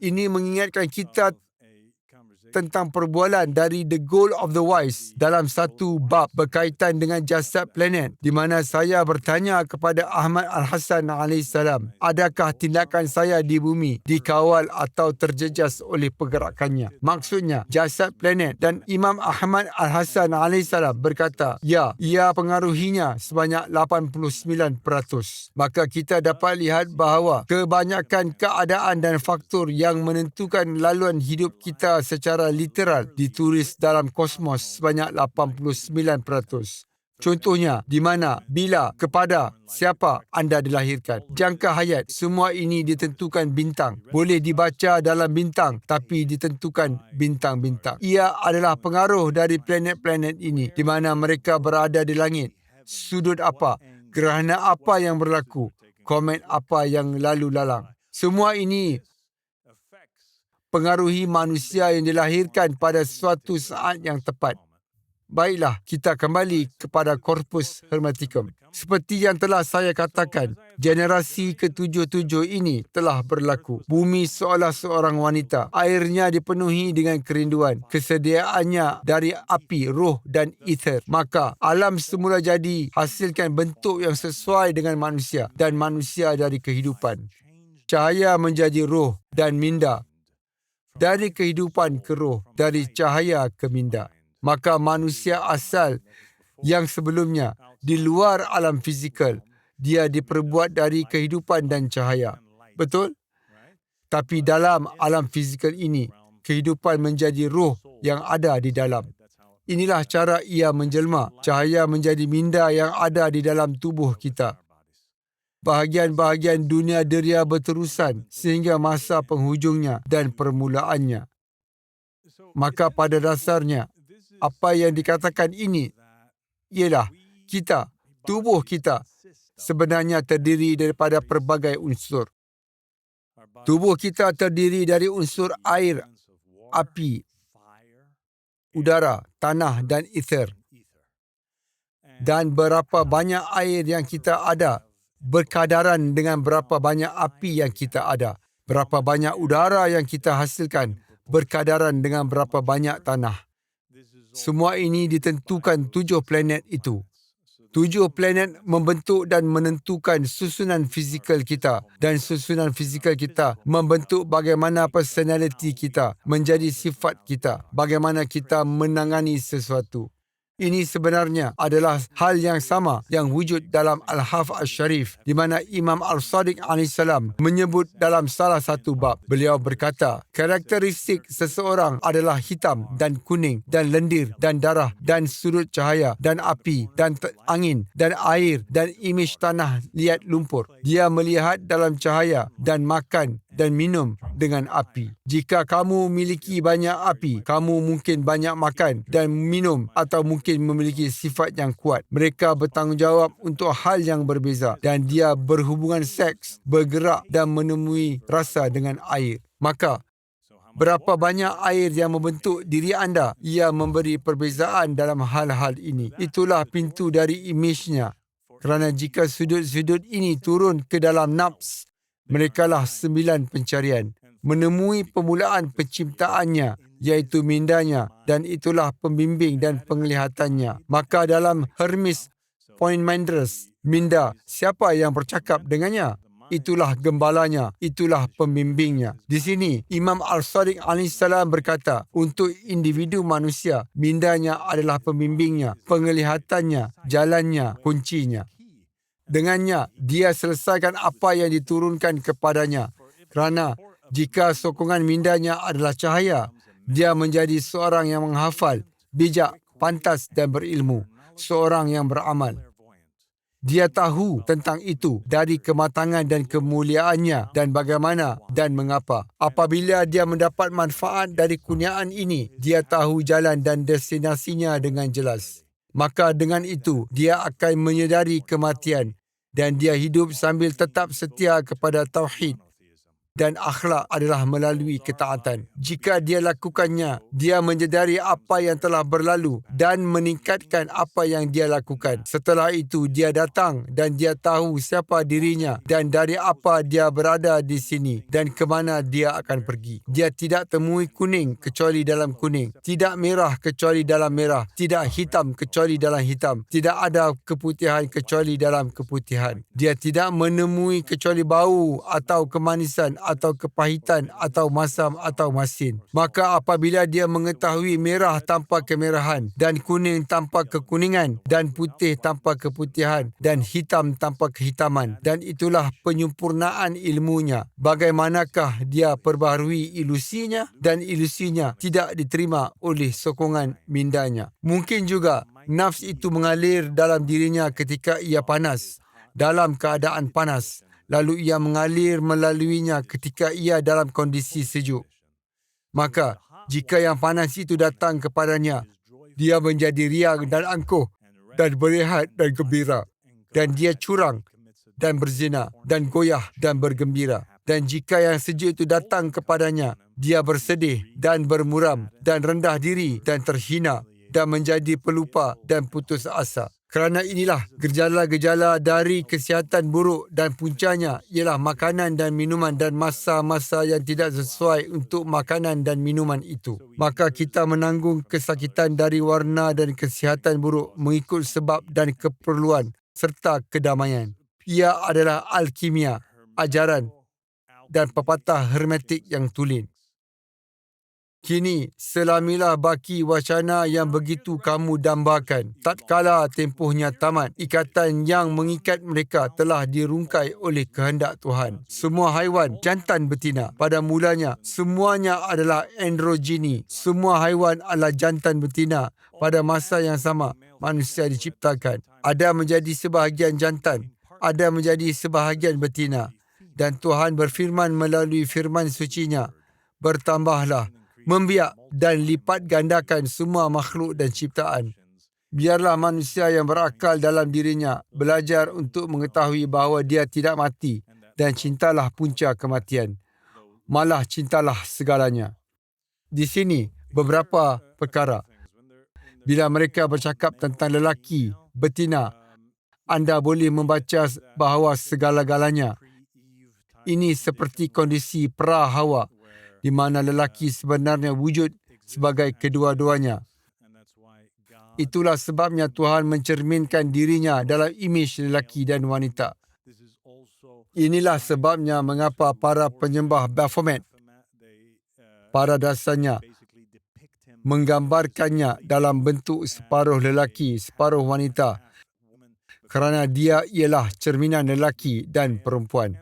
Ini mengingatkan kita tentang perbualan dari The Goal of the Wise dalam satu bab berkaitan dengan jasad planet, di mana saya bertanya kepada Ahmad Al-Hassan AS, adakah tindakan saya di bumi dikawal atau terjejas oleh pergerakannya? Maksudnya, jasad planet. Dan Imam Ahmad Al-Hassan AS berkata, ya, ia pengaruhinya sebanyak 89%. Maka kita dapat lihat bahawa kebanyakan keadaan dan faktor yang menentukan laluan hidup kita secara literal ditulis dalam kosmos sebanyak 89%. Contohnya, di mana, bila, kepada, siapa anda dilahirkan. Jangka hayat, semua ini ditentukan bintang. Boleh dibaca dalam bintang, tapi ditentukan bintang-bintang. Ia adalah pengaruh dari planet-planet ini, di mana mereka berada di langit. Sudut apa, gerhana apa yang berlaku, komet apa yang lalu lalang. Semua ini pengaruhi manusia yang dilahirkan pada suatu saat yang tepat. Baiklah, kita kembali kepada Corpus Hermeticum. Seperti yang telah saya katakan, generasi ke-77 ini telah berlaku. Bumi seolah seorang wanita. Airnya dipenuhi dengan kerinduan. Kesediaannya dari api, roh dan ether. Maka, alam semula jadi hasilkan bentuk yang sesuai dengan manusia dan manusia dari kehidupan. Cahaya menjadi roh dan minda. Dari kehidupan ke roh, dari cahaya ke minda. Maka manusia asal yang sebelumnya di luar alam fizikal, dia diperbuat dari kehidupan dan cahaya. Betul? Tapi dalam alam fizikal ini, kehidupan menjadi roh yang ada di dalam. Inilah cara ia menjelma. Cahaya menjadi minda yang ada di dalam tubuh kita. Bahagian-bahagian dunia deria berterusan sehingga masa penghujungnya dan permulaannya. Maka pada dasarnya, apa yang dikatakan ini ialah kita, tubuh kita, sebenarnya terdiri daripada pelbagai unsur. Tubuh kita terdiri dari unsur air, api, udara, tanah dan ether. Dan berapa banyak air yang kita ada berkadaran dengan berapa banyak api yang kita ada. Berapa banyak udara yang kita hasilkan berkadaran dengan berapa banyak tanah. Semua ini ditentukan 7 planet itu. 7 planet membentuk dan menentukan susunan fizikal kita. Dan susunan fizikal kita membentuk bagaimana personaliti kita, menjadi sifat kita, bagaimana kita menangani sesuatu. Ini sebenarnya adalah hal yang sama yang wujud dalam Al-Hafz Al-Sharif, di mana Imam Al-Sadiq AS menyebut dalam salah satu bab. Beliau berkata, karakteristik seseorang adalah hitam dan kuning dan lendir dan darah dan sudut cahaya dan api dan angin dan air dan imej tanah liat lumpur. Dia melihat dalam cahaya dan makan dan minum dengan api. Jika kamu memiliki banyak api, kamu mungkin banyak makan dan minum atau mungkin memiliki sifat yang kuat. Mereka bertanggungjawab untuk hal yang berbeza dan dia berhubungan seks, bergerak dan menemui rasa dengan air. Maka, berapa banyak air yang membentuk diri anda? Ia memberi perbezaan dalam hal-hal ini. Itulah pintu dari imejnya. Kerana jika sudut-sudut ini turun ke dalam nafs, merekalah 9 pencarian. Menemui permulaan penciptaannya, iaitu mindanya, dan itulah pembimbing dan penglihatannya. Maka dalam Hermes Poindexter's minda, siapa yang bercakap dengannya? Itulah gembalanya, itulah pembimbingnya. Di sini, Imam Al-Sadiq AS berkata, untuk individu manusia, mindanya adalah pembimbingnya, penglihatannya, jalannya, kuncinya. Dengannya, dia selesaikan apa yang diturunkan kepadanya. Kerana jika sokongan mindanya adalah cahaya, dia menjadi seorang yang menghafal, bijak, pantas dan berilmu, seorang yang beramal. Dia tahu tentang itu dari kematangan dan kemuliaannya dan bagaimana dan mengapa. Apabila dia mendapat manfaat dari kurniaan ini, dia tahu jalan dan destinasinya dengan jelas. Maka dengan itu, dia akan menyedari kematian dan dia hidup sambil tetap setia kepada tauhid. dan akhlak adalah melalui ketaatan. Jika dia lakukannya, dia menyedari apa yang telah berlalu dan meningkatkan apa yang dia lakukan. Setelah itu, dia datang dan dia tahu siapa dirinya dan dari apa dia berada di sini dan ke mana dia akan pergi. Dia tidak temui kuning kecuali dalam kuning, tidak merah kecuali dalam merah, tidak hitam kecuali dalam hitam, tidak ada keputihan kecuali dalam keputihan. Dia tidak menemui kecuali bau atau kemanisan atau kepahitan atau masam atau masin. Maka apabila dia mengetahui merah tanpa kemerahan dan kuning tanpa kekuningan dan putih tanpa keputihan dan hitam tanpa kehitaman, dan itulah penyempurnaan ilmunya, bagaimanakah dia perbaharui ilusinya dan ilusinya tidak diterima oleh sokongan mindanya. Mungkin juga nafs itu mengalir dalam dirinya ketika ia panas, dalam keadaan panas, lalu ia mengalir melaluinya ketika ia dalam kondisi sejuk. Maka, jika yang panas itu datang kepadanya, dia menjadi riang dan angkuh dan berehat dan gembira. Dan dia curang dan berzina dan goyah dan bergembira. Dan jika yang sejuk itu datang kepadanya, dia bersedih dan bermuram dan rendah diri dan terhina dan menjadi pelupa dan putus asa. Kerana inilah gejala-gejala dari kesihatan buruk dan puncanya ialah makanan dan minuman dan masa-masa yang tidak sesuai untuk makanan dan minuman itu. Maka kita menanggung kesakitan dari warna dan kesihatan buruk mengikut sebab dan keperluan serta kedamaian. Ia adalah alkimia, ajaran dan pepatah hermetik yang tulen. Kini, selamilah baki wacana yang begitu kamu dambakan. Tatkala tempohnya tamat, ikatan yang mengikat mereka telah dirungkai oleh kehendak Tuhan. Semua haiwan jantan betina. Pada mulanya, semuanya adalah androgini. Semua haiwan adalah jantan betina. Pada masa yang sama, manusia diciptakan. Ada menjadi sebahagian jantan, ada menjadi sebahagian betina. Dan Tuhan berfirman melalui firman sucinya, bertambahlah, membiak dan lipat gandakan semua makhluk dan ciptaan. Biarlah manusia yang berakal dalam dirinya belajar untuk mengetahui bahawa dia tidak mati dan cintalah punca kematian. Malah cintalah segalanya. Di sini beberapa perkara. Bila mereka bercakap tentang lelaki, betina, anda boleh membaca bahawa segala-galanya. Ini seperti kondisi pra-Hawa, di mana lelaki sebenarnya wujud sebagai kedua-duanya. Itulah sebabnya Tuhan mencerminkan dirinya dalam imej lelaki dan wanita. Inilah sebabnya mengapa para penyembah Baphomet pada dasarnya menggambarkannya dalam bentuk separuh lelaki, separuh wanita, kerana dia ialah cerminan lelaki dan perempuan.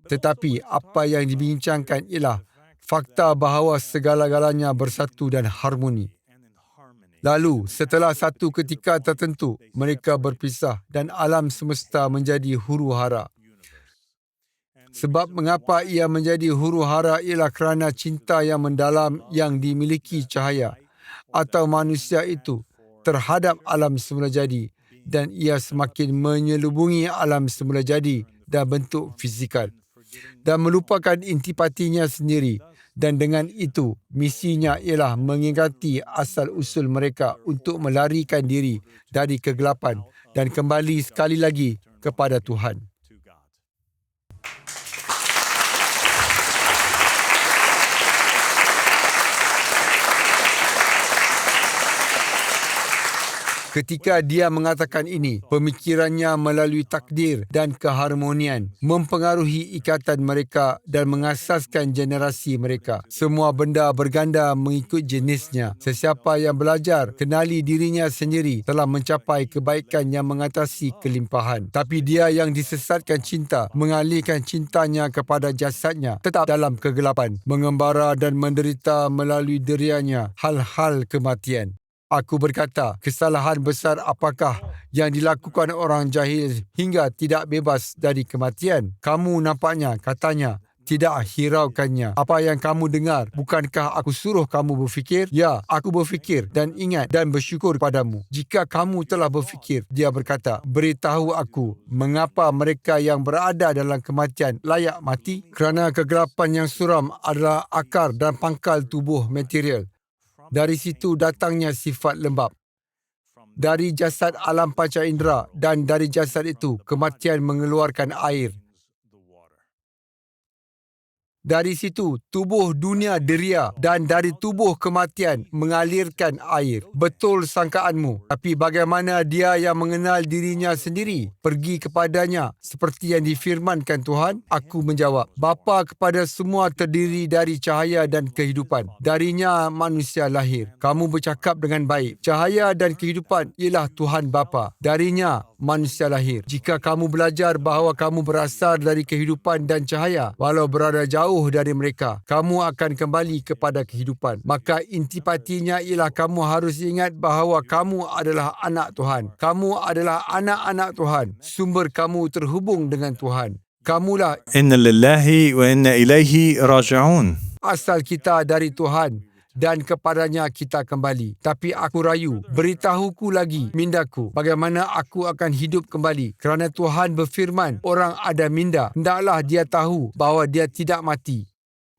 Tetapi apa yang dibincangkan ialah fakta bahawa segala-galanya bersatu dan harmoni. Lalu, setelah satu ketika tertentu, mereka berpisah dan alam semesta menjadi huru-hara. Sebab mengapa ia menjadi huru-hara ialah kerana cinta yang mendalam yang dimiliki cahaya atau manusia itu terhadap alam semula jadi, dan ia semakin menyelubungi alam semula jadi dan bentuk fizikal dan melupakan intipatinya sendiri. Dan dengan itu, misinya ialah mengingati asal-usul mereka untuk melarikan diri dari kegelapan dan kembali sekali lagi kepada Tuhan. Ketika dia mengatakan ini, pemikirannya melalui takdir dan keharmonian mempengaruhi ikatan mereka dan mengasaskan generasi mereka. Semua benda berganda mengikut jenisnya. Sesiapa yang belajar kenali dirinya sendiri telah mencapai kebaikan yang mengatasi kelimpahan. Tapi dia yang disesatkan cinta, mengalihkan cintanya kepada jasadnya, tetap dalam kegelapan, mengembara dan menderita melalui derianya hal-hal kematian. Aku berkata, kesalahan besar apakah yang dilakukan orang jahil hingga tidak bebas dari kematian? Kamu nampaknya, katanya, tidak hiraukannya. Apa yang kamu dengar, bukankah aku suruh kamu berfikir? Ya, aku berfikir dan ingat dan bersyukur padamu. Jika kamu telah berfikir, dia berkata, beritahu aku, mengapa mereka yang berada dalam kematian layak mati? Kerana kegelapan yang suram adalah akar dan pangkal tubuh material. Dari situ datangnya sifat lembab. Dari jasad alam panca indera dan dari jasad itu kematian mengeluarkan air. Dari situ, tubuh dunia deria dan dari tubuh kematian mengalirkan air. Betul sangkaanmu. Tapi bagaimana dia yang mengenal dirinya sendiri pergi kepadanya seperti yang difirmankan Tuhan? Aku menjawab, Bapa kepada semua terdiri dari cahaya dan kehidupan. Darinya manusia lahir. Kamu bercakap dengan baik. Cahaya dan kehidupan ialah Tuhan Bapa. Darinya manusia lahir. Jika kamu belajar bahawa kamu berasal dari kehidupan dan cahaya, walau berada jauh dari mereka, kamu akan kembali kepada kehidupan. Maka intipatinya ialah kamu harus ingat bahawa kamu adalah anak Tuhan. Kamu adalah anak-anak Tuhan. Sumber kamu terhubung dengan Tuhan. Kamulah Inna lillahi wa inna ilaihi raji'un. asal kita dari Tuhan dan kepadanya kita kembali. Tapi aku rayu, beritahuku lagi, mindaku, bagaimana aku akan hidup kembali. Kerana Tuhan berfirman, orang ada minda, hendaklah dia tahu bahawa dia tidak mati.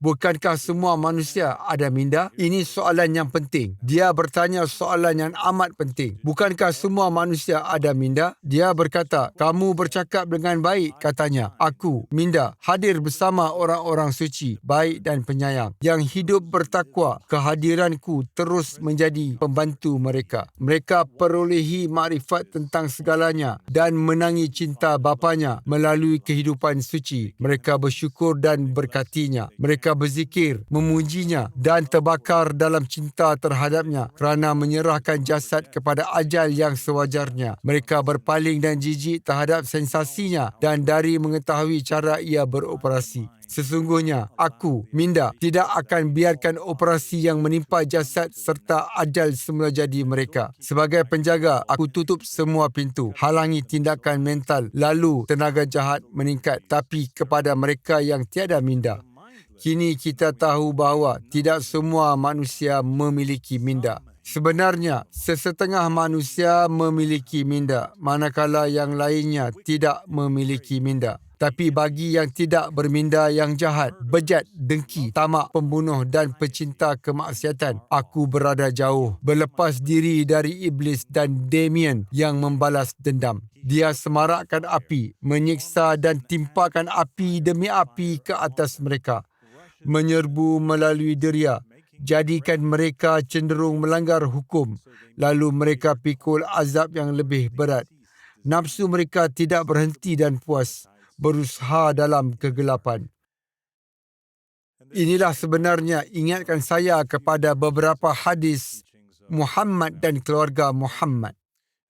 Bukankah semua manusia ada minda? Ini soalan yang penting. Dia bertanya soalan yang amat penting. Bukankah semua manusia ada minda? Dia berkata, kamu bercakap dengan baik, katanya. Aku, minda, hadir bersama orang-orang suci, baik dan penyayang, yang hidup bertakwa. Kehadiranku terus menjadi pembantu mereka. Mereka perolehi makrifat tentang segalanya dan menangi cinta Bapanya melalui kehidupan suci. Mereka bersyukur dan berkatinya. Mereka berzikir, memujinya dan terbakar dalam cinta terhadapnya kerana menyerahkan jasad kepada ajal yang sewajarnya. Mereka berpaling dan jijik terhadap sensasinya dan dari mengetahui cara ia beroperasi. Sesungguhnya, aku, minda, tidak akan biarkan operasi yang menimpa jasad serta ajal semula jadi mereka. Sebagai penjaga, aku tutup semua pintu, halangi tindakan mental, lalu tenaga jahat meningkat, tapi kepada mereka yang tiada minda. Kini kita tahu bahawa tidak semua manusia memiliki minda. Sebenarnya, sesetengah manusia memiliki minda, manakala yang lainnya tidak memiliki minda. Tapi bagi yang tidak berminda yang jahat, bejat, dengki, tamak, pembunuh dan pecinta kemaksiatan, aku berada jauh, berlepas diri dari iblis dan Damien yang membalas dendam. Dia semarakkan api, menyiksa dan timpakan api demi api ke atas mereka. Menyerbu melalui deria, jadikan mereka cenderung melanggar hukum, lalu mereka pikul azab yang lebih berat. Nafsu mereka tidak berhenti dan puas, berusaha dalam kegelapan. Inilah sebenarnya ingatkan saya kepada beberapa hadis Muhammad dan keluarga Muhammad,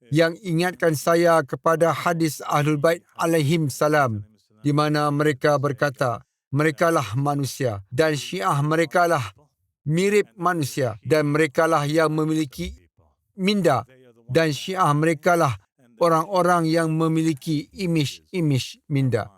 yang ingatkan saya kepada hadis Ahlul Bait alaihim salam, di mana mereka berkata, merekalah manusia dan Syiah merekalah mirip manusia dan merekalah yang memiliki minda dan Syiah merekalah orang-orang yang memiliki imej-imej minda.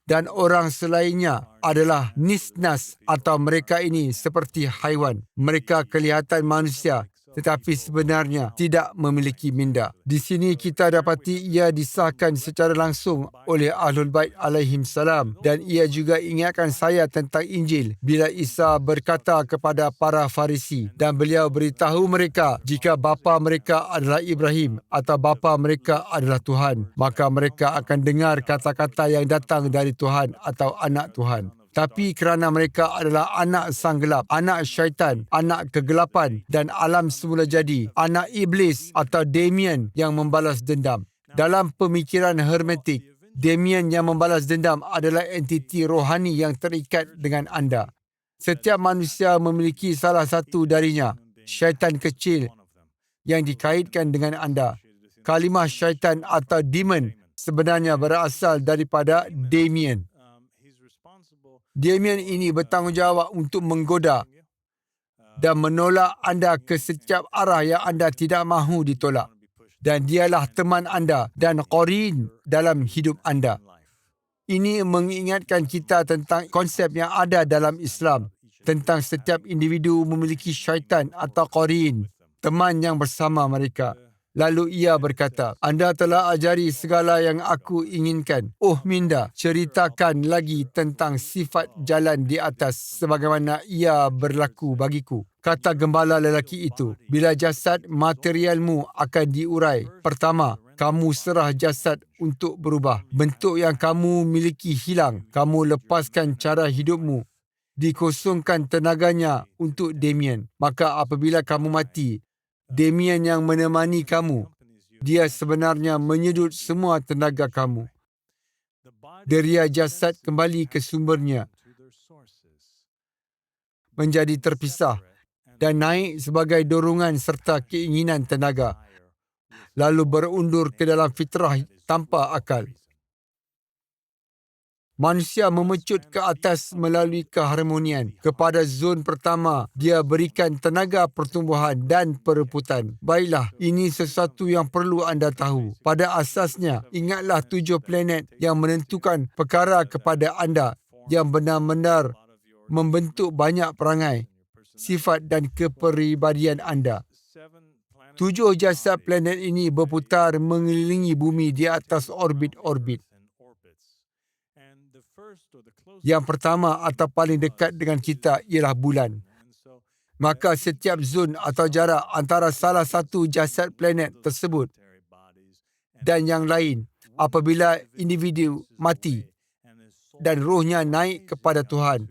Dan orang selainnya adalah nisnas atau mereka ini seperti haiwan. Mereka kelihatan manusia tetapi sebenarnya tidak memiliki minda. Di sini kita dapati ia disahkan secara langsung oleh Ahlul Bait alaihim salam dan ia juga ingatkan saya tentang Injil bila Isa berkata kepada para Farisi dan beliau beritahu mereka jika bapa mereka adalah Ibrahim atau bapa mereka adalah Tuhan, maka mereka akan dengar kata-kata yang datang dari Tuhan atau anak Tuhan. Tapi kerana mereka adalah anak sang gelap, anak syaitan, anak kegelapan dan alam semula jadi, anak iblis atau Damien yang membalas dendam. Dalam pemikiran hermetik, Damien yang membalas dendam adalah entiti rohani yang terikat dengan anda. Setiap manusia memiliki salah satu darinya, syaitan kecil yang dikaitkan dengan anda. Kalimah syaitan atau demon sebenarnya berasal daripada Damien. Damien ini bertanggungjawab untuk menggoda dan menolak anda ke setiap arah yang anda tidak mahu ditolak. Dan dialah teman anda dan qarin dalam hidup anda. Ini mengingatkan kita tentang konsep yang ada dalam Islam, tentang setiap individu memiliki syaitan atau qarin, teman yang bersama mereka. Lalu ia berkata, anda telah ajari segala yang aku inginkan. Oh Minda, ceritakan lagi tentang sifat jalan di atas sebagaimana ia berlaku bagiku. Kata gembala lelaki itu, bila jasad materialmu akan diurai, pertama, kamu serah jasad untuk berubah. Bentuk yang kamu miliki hilang. Kamu lepaskan cara hidupmu. Dikosongkan tenaganya untuk Damien. Maka apabila kamu mati, Damien yang menemani kamu, dia sebenarnya menyedut semua tenaga kamu. Deria jasad kembali ke sumbernya, menjadi terpisah dan naik sebagai dorongan serta keinginan tenaga, lalu berundur ke dalam fitrah tanpa akal. Manusia memecut ke atas melalui keharmonian. Kepada zon pertama, dia berikan tenaga pertumbuhan dan perebutan. Baiklah, ini sesuatu yang perlu anda tahu. Pada asasnya, ingatlah 7 planet yang menentukan perkara kepada anda, yang benar-benar membentuk banyak perangai, sifat dan kepribadian anda. 7 jasad planet ini berputar mengelilingi bumi di atas orbit-orbit. Yang pertama atau paling dekat dengan kita ialah bulan. Maka setiap zon atau jarak antara salah satu jasad planet tersebut dan yang lain, apabila individu mati dan rohnya naik kepada Tuhan,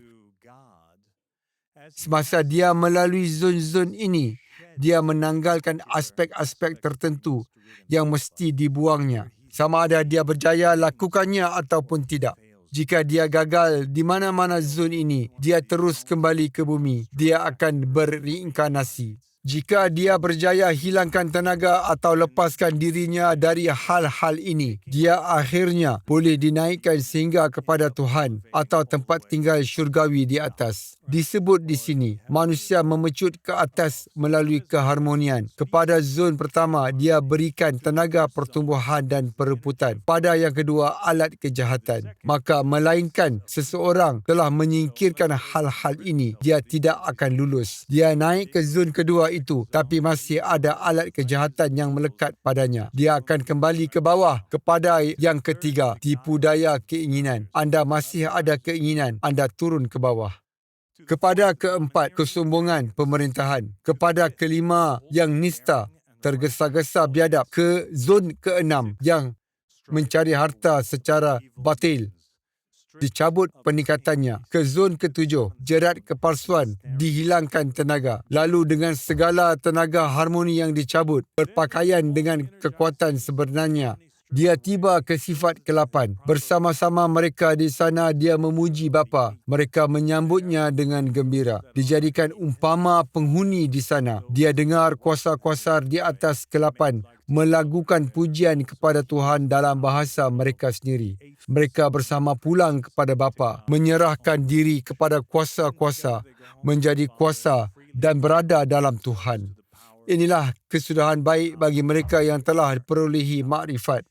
semasa dia melalui zon-zon ini, dia menanggalkan aspek-aspek tertentu yang mesti dibuangnya. Sama ada dia berjaya lakukannya ataupun tidak. Jika dia gagal di mana-mana zon ini, dia terus kembali ke bumi. Dia akan berreinkarnasi. Jika dia berjaya hilangkan tenaga atau lepaskan dirinya dari hal-hal ini, dia akhirnya boleh dinaikkan sehingga kepada Tuhan atau tempat tinggal syurgawi di atas. Disebut di sini, manusia memecut ke atas melalui keharmonian. Kepada zon pertama, dia berikan tenaga pertumbuhan dan perebutan. Pada yang kedua, alat kejahatan. Maka melainkan seseorang telah menyingkirkan hal-hal ini, dia tidak akan lulus. Dia naik ke zon kedua itu, tapi masih ada alat kejahatan yang melekat padanya. Dia akan kembali ke bawah. Kepada yang ketiga, tipu daya keinginan. Anda masih ada keinginan, anda turun ke bawah. Kepada keempat, kesombongan pemerintahan. Kepada kelima, yang nista, tergesa-gesa biadab. Ke zon keenam, yang mencari harta secara batil, dicabut peningkatannya. Ke zon ketujuh, jerat kepalsuan, dihilangkan tenaga. Lalu dengan segala tenaga harmoni yang dicabut, berpakaian dengan kekuatan sebenarnya, dia tiba ke sifat ke-8. Bersama-sama mereka di sana, dia memuji Bapa. Mereka menyambutnya dengan gembira. Dijadikan umpama penghuni di sana. Dia dengar kuasa-kuasa di atas ke-8 melakukan pujian kepada Tuhan dalam bahasa mereka sendiri. Mereka bersama pulang kepada Bapa, menyerahkan diri kepada kuasa-kuasa, menjadi kuasa dan berada dalam Tuhan. Inilah kesudahan baik bagi mereka yang telah perolehi makrifat,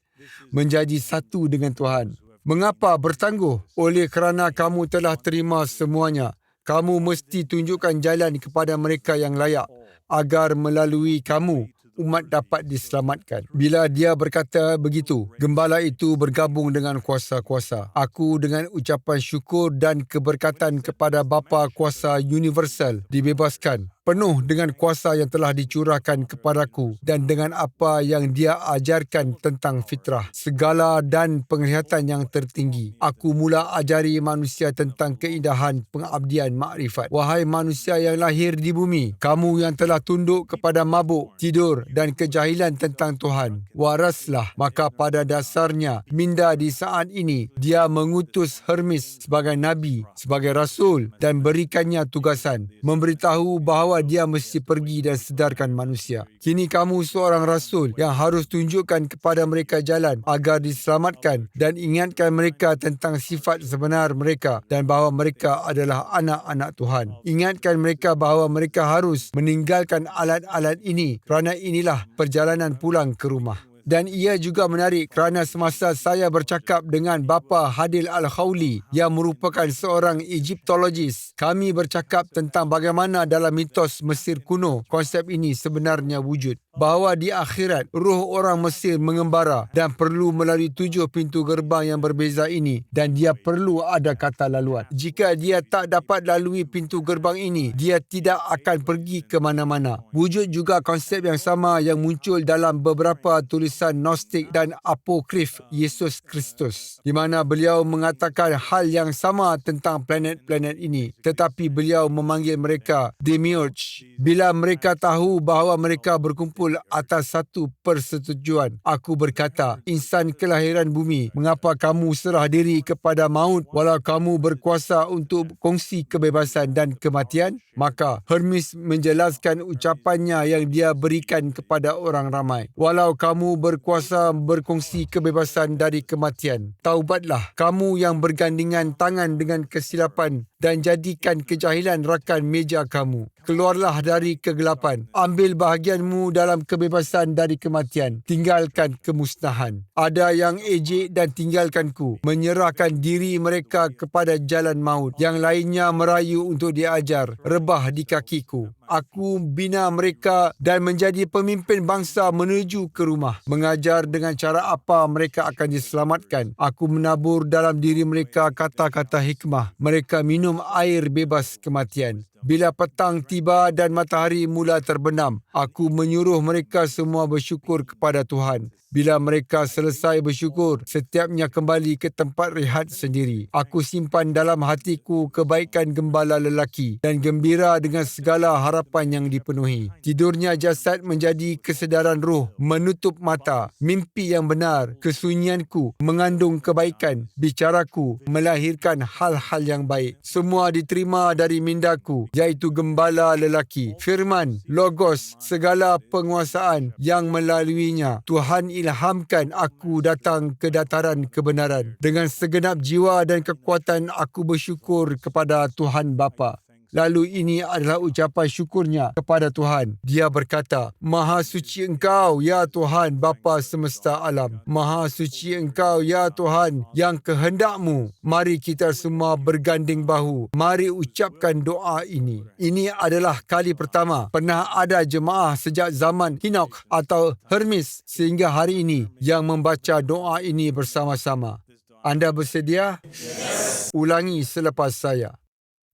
menjadi satu dengan Tuhan. Mengapa bertangguh? Oleh kerana kamu telah terima semuanya. Kamu mesti tunjukkan jalan kepada mereka yang layak, agar melalui kamu, umat dapat diselamatkan. Bila dia berkata begitu, gembala itu bergabung dengan kuasa-kuasa. Aku dengan ucapan syukur dan keberkatan kepada Bapa Kuasa Universal dibebaskan, penuh dengan kuasa yang telah dicurahkan kepadaku dan dengan apa yang dia ajarkan tentang fitrah, segala dan penglihatan yang tertinggi. Aku mula ajari manusia tentang keindahan pengabdian makrifat. Wahai manusia yang lahir di bumi, kamu yang telah tunduk kepada mabuk, tidur dan kejahilan tentang Tuhan, waraslah. Maka pada dasarnya, minda di saat ini, dia mengutus Hermes sebagai Nabi, sebagai Rasul dan berikannya tugasan, memberitahu bahawa dia mesti pergi dan sedarkan manusia. Kini kamu seorang Rasul yang harus tunjukkan kepada mereka jalan agar diselamatkan dan ingatkan mereka tentang sifat sebenar mereka dan bahawa mereka adalah anak-anak Tuhan. Ingatkan mereka bahawa mereka harus meninggalkan alat-alat ini kerana inilah perjalanan pulang ke rumah. Dan ia juga menarik kerana semasa saya bercakap dengan Bapa Hadil Al-Khawli yang merupakan seorang Egyptologis, kami bercakap tentang bagaimana dalam mitos Mesir kuno konsep ini sebenarnya wujud. Bahawa di akhirat, roh orang Mesir mengembara dan perlu melalui 7 pintu gerbang yang berbeza ini dan dia perlu ada kata laluan. Jika dia tak dapat lalui pintu gerbang ini, dia tidak akan pergi ke mana-mana. Wujud juga konsep yang sama yang muncul dalam beberapa tulisan Gnostik dan Apokrif Yesus Kristus, di mana beliau mengatakan hal yang sama tentang planet-planet ini, tetapi beliau memanggil mereka demiurge. Bila mereka tahu bahawa mereka berkumpul atas satu persetujuan, aku berkata, insan kelahiran bumi, mengapa kamu serah diri kepada maut walau kamu berkuasa untuk kongsi kebebasan dan kematian? Maka Hermes menjelaskan ucapannya yang dia berikan kepada orang ramai. Walau kamu berkuasa berkongsi kebebasan dari kematian, taubatlah kamu yang bergandingan tangan dengan kesilapan dan jadikan kejahilan rakan meja kamu. Keluarlah dari kegelapan. Ambil bahagianmu dalam kebebasan dari kematian. Tinggalkan kemusnahan. Ada yang ejek dan tinggalkanku. Menyerahkan diri mereka kepada jalan maut. Yang lainnya merayu untuk diajar. Rebah di kakiku. Aku bina mereka dan menjadi pemimpin bangsa menuju ke rumah. Mengajar dengan cara apa mereka akan diselamatkan. Aku menabur dalam diri mereka kata-kata hikmah. Mereka minum air bebas kematian. Bila petang tiba dan matahari mula terbenam, aku menyuruh mereka semua bersyukur kepada Tuhan. Bila mereka selesai bersyukur, setiapnya kembali ke tempat rehat sendiri. Aku simpan dalam hatiku kebaikan gembala lelaki dan gembira dengan segala harapan yang dipenuhi. Tidurnya jasad menjadi kesedaran roh, menutup mata, mimpi yang benar, kesunyianku mengandung kebaikan, bicaraku melahirkan hal-hal yang baik. Semua diterima dari mindaku, iaitu gembala lelaki. Firman, logos, segala penguasaan yang melaluinya Tuhan ilhamkan aku datang ke dataran kebenaran. Dengan segenap jiwa dan kekuatan aku bersyukur kepada Tuhan Bapa. Lalu ini adalah ucapan syukurnya kepada Tuhan. Dia berkata, Maha suci Engkau, ya Tuhan Bapa semesta alam. Maha suci Engkau, ya Tuhan, yang kehendakmu. Mari kita semua berganding bahu. Mari ucapkan doa ini. Ini adalah kali pertama pernah ada jemaah sejak zaman Enoch atau Hermes sehingga hari ini yang membaca doa ini bersama-sama. Anda bersedia? Yes. Ulangi selepas saya.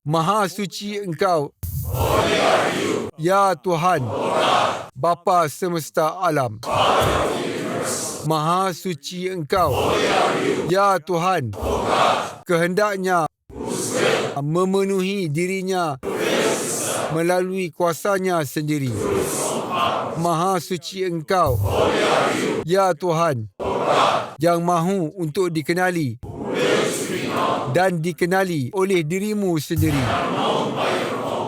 Maha suci Engkau, ya Tuhan, Bapa semesta alam. Maha suci Engkau, ya Tuhan, kehendaknya memenuhi dirinya melalui kuasanya sendiri. Maha suci Engkau, ya Tuhan, yang mahu untuk dikenali dan dikenali oleh dirimu sendiri.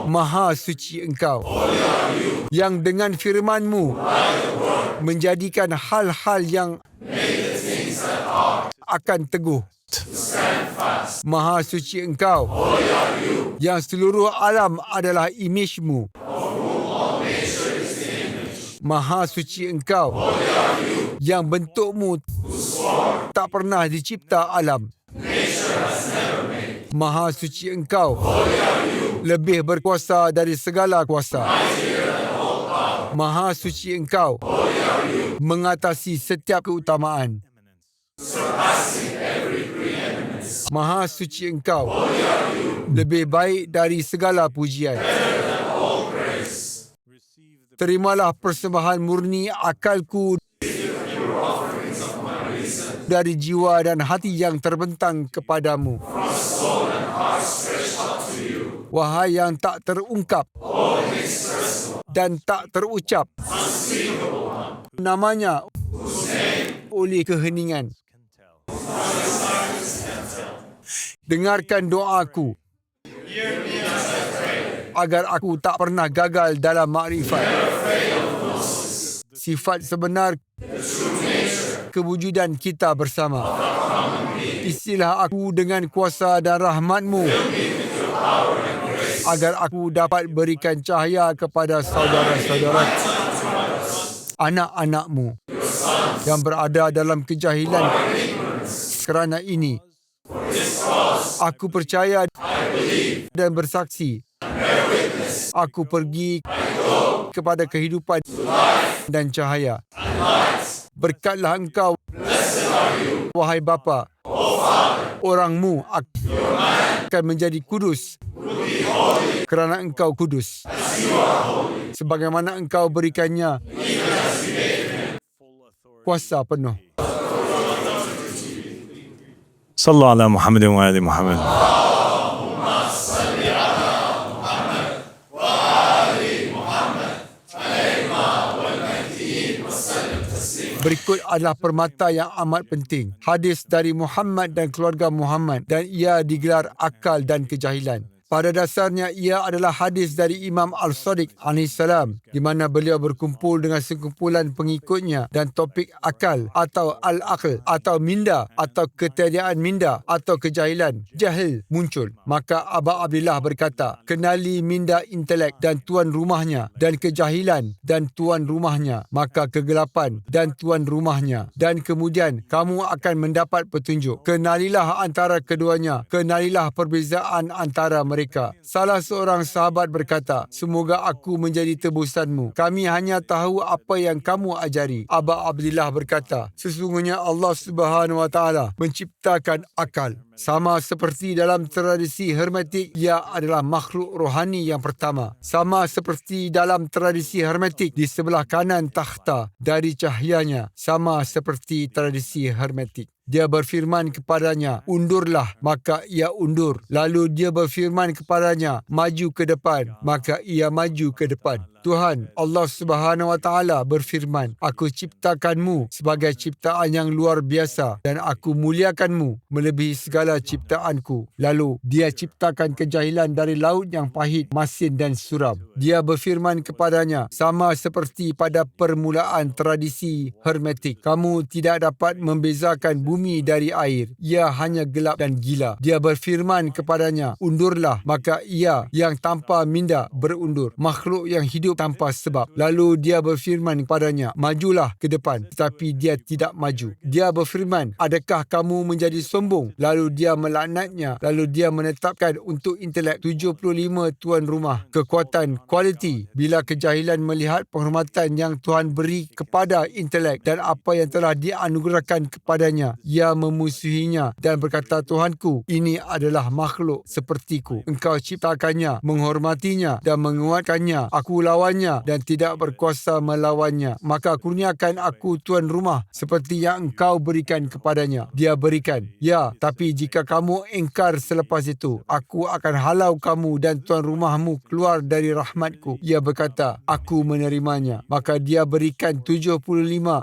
Maha suci Engkau, yang dengan firman-Mu menjadikan hal-hal yang akan teguh. Maha suci Engkau, yang seluruh alam adalah imej-Mu. Maha suci Engkau, yang bentuk-Mu tak pernah dicipta alam. Maha suci Engkau, lebih berkuasa dari segala kuasa. Maha suci Engkau, mengatasi setiap keutamaan. Maha suci Engkau, lebih baik dari segala pujian. Terimalah persembahan murni akalku dari jiwa dan hati yang terbentang kepadamu. Wahai yang tak terungkap dan tak terucap, namanya oleh keheningan. Dengarkan doaku agar aku tak pernah gagal dalam makrifat. Sifat sebenar kewujudan kita bersama. Isilah aku dengan kuasa dan rahmat-Mu agar aku dapat berikan cahaya kepada saudara-saudara, anak-anak-Mu yang berada dalam kejahilan. Kerana ini, aku percaya dan bersaksi. Aku pergi kepada kehidupan dan cahaya. Berkatlah engkau, wahai Bapa. Orangmu akan menjadi kudus kerana engkau kudus. Sebagaimana engkau berikannya kuasa penuh. Sallallahu ala Muhammad wa ali Muhammad. Berikut adalah permata yang amat penting. Hadis dari Muhammad dan keluarga Muhammad, dan ia digelar akal dan kejahilan. Pada dasarnya ia adalah hadis dari Imam Al-Sadiq AS, di mana beliau berkumpul dengan sekumpulan pengikutnya, dan topik akal atau al-aql atau minda atau ketiadaan minda atau kejahilan, jahil muncul. Maka Aba Abdillah berkata, kenali minda intelek dan tuan rumahnya, dan kejahilan dan tuan rumahnya, maka kegelapan dan tuan rumahnya, dan kemudian kamu akan mendapat petunjuk. Kenalilah antara keduanya, kenalilah perbezaan antara mereka. Salah seorang sahabat berkata, semoga aku menjadi tebusanmu. Kami hanya tahu apa yang kamu ajari. Aba Abdillah berkata, sesungguhnya Allah Subhanahu Wa Taala menciptakan akal. Sama seperti dalam tradisi hermetik, ia adalah makhluk rohani yang pertama. Sama seperti dalam tradisi hermetik, di sebelah kanan takhta dari cahayanya. Sama seperti tradisi hermetik. Dia berfirman kepadanya, undurlah, maka ia undur. Lalu dia berfirman kepadanya, maju ke depan, maka ia maju ke depan. Tuhan Allah Subhanahu Wa Taala berfirman, aku ciptakanmu sebagai ciptaan yang luar biasa dan aku muliakanmu melebihi segala ciptaanku. Lalu dia ciptakan kejahilan dari laut yang pahit, masin dan suram. Dia berfirman kepadanya, sama seperti pada permulaan tradisi hermetik, kamu tidak dapat membezakan bumi dari air. Ia hanya gelap dan gila. Dia berfirman kepadanya, undurlah, maka ia yang tanpa minda berundur. Makhluk yang hidup tanpa sebab. Lalu dia berfirman kepadanya, majulah ke depan, tetapi dia tidak maju. Dia berfirman, adakah kamu menjadi sombong? Lalu dia melaknatnya. Lalu dia menetapkan untuk intelek 75 tuan rumah, kekuatan, kualiti. Bila kejahilan melihat penghormatan yang Tuhan beri kepada intelek dan apa yang telah dianugerahkan kepadanya, ia memusuhinya dan berkata, Tuhanku, ini adalah makhluk sepertiku. Engkau ciptakannya, menghormatinya dan menguatkannya. Aku lawannya dan tidak berkuasa melawannya. Maka kurniakan aku tuan rumah seperti yang engkau berikan kepadanya. Dia berikan, ya, tapi jika kamu ingkar selepas itu, aku akan halau kamu dan tuan rumahmu keluar dari rahmatku. Ia berkata, aku menerimanya. Maka dia berikan 75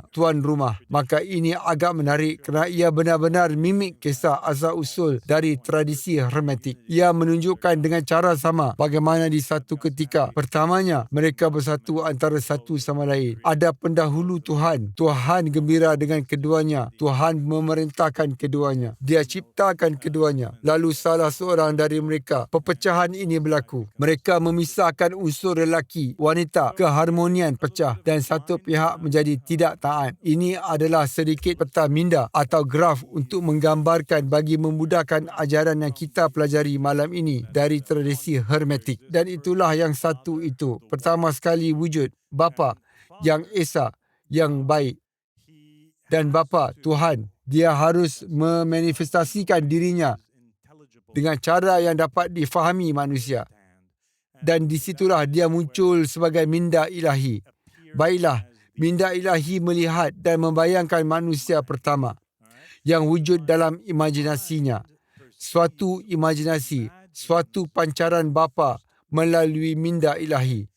tuan rumah. Maka ini agak menarik kerana ia benar-benar mimik kisah asal-usul dari tradisi hermetik. Ia menunjukkan dengan cara sama bagaimana di satu ketika pertamanya mereka bersatu antara satu sama lain. Ada pendahulu Tuhan. Tuhan gembira dengan keduanya. Tuhan memerintahkan keduanya. Dia ciptakan keduanya. Lalu salah seorang dari mereka, perpecahan ini berlaku. Mereka memisahkan unsur lelaki, wanita, keharmonian pecah dan satu pihak menjadi tidak taat. Ini adalah sedikit peta minda atau graf untuk menggambarkan bagi memudahkan ajaran yang kita pelajari malam ini dari tradisi hermetik. Dan itulah yang satu itu. Pertama sekali wujud Bapa yang Esa, yang baik. Dan Bapa, Tuhan, dia harus memanifestasikan dirinya dengan cara yang dapat difahami manusia. Dan di situlah dia muncul sebagai minda ilahi. Baiklah, minda ilahi melihat dan membayangkan manusia pertama yang wujud dalam imajinasinya. Suatu imajinasi, suatu pancaran Bapa melalui minda ilahi.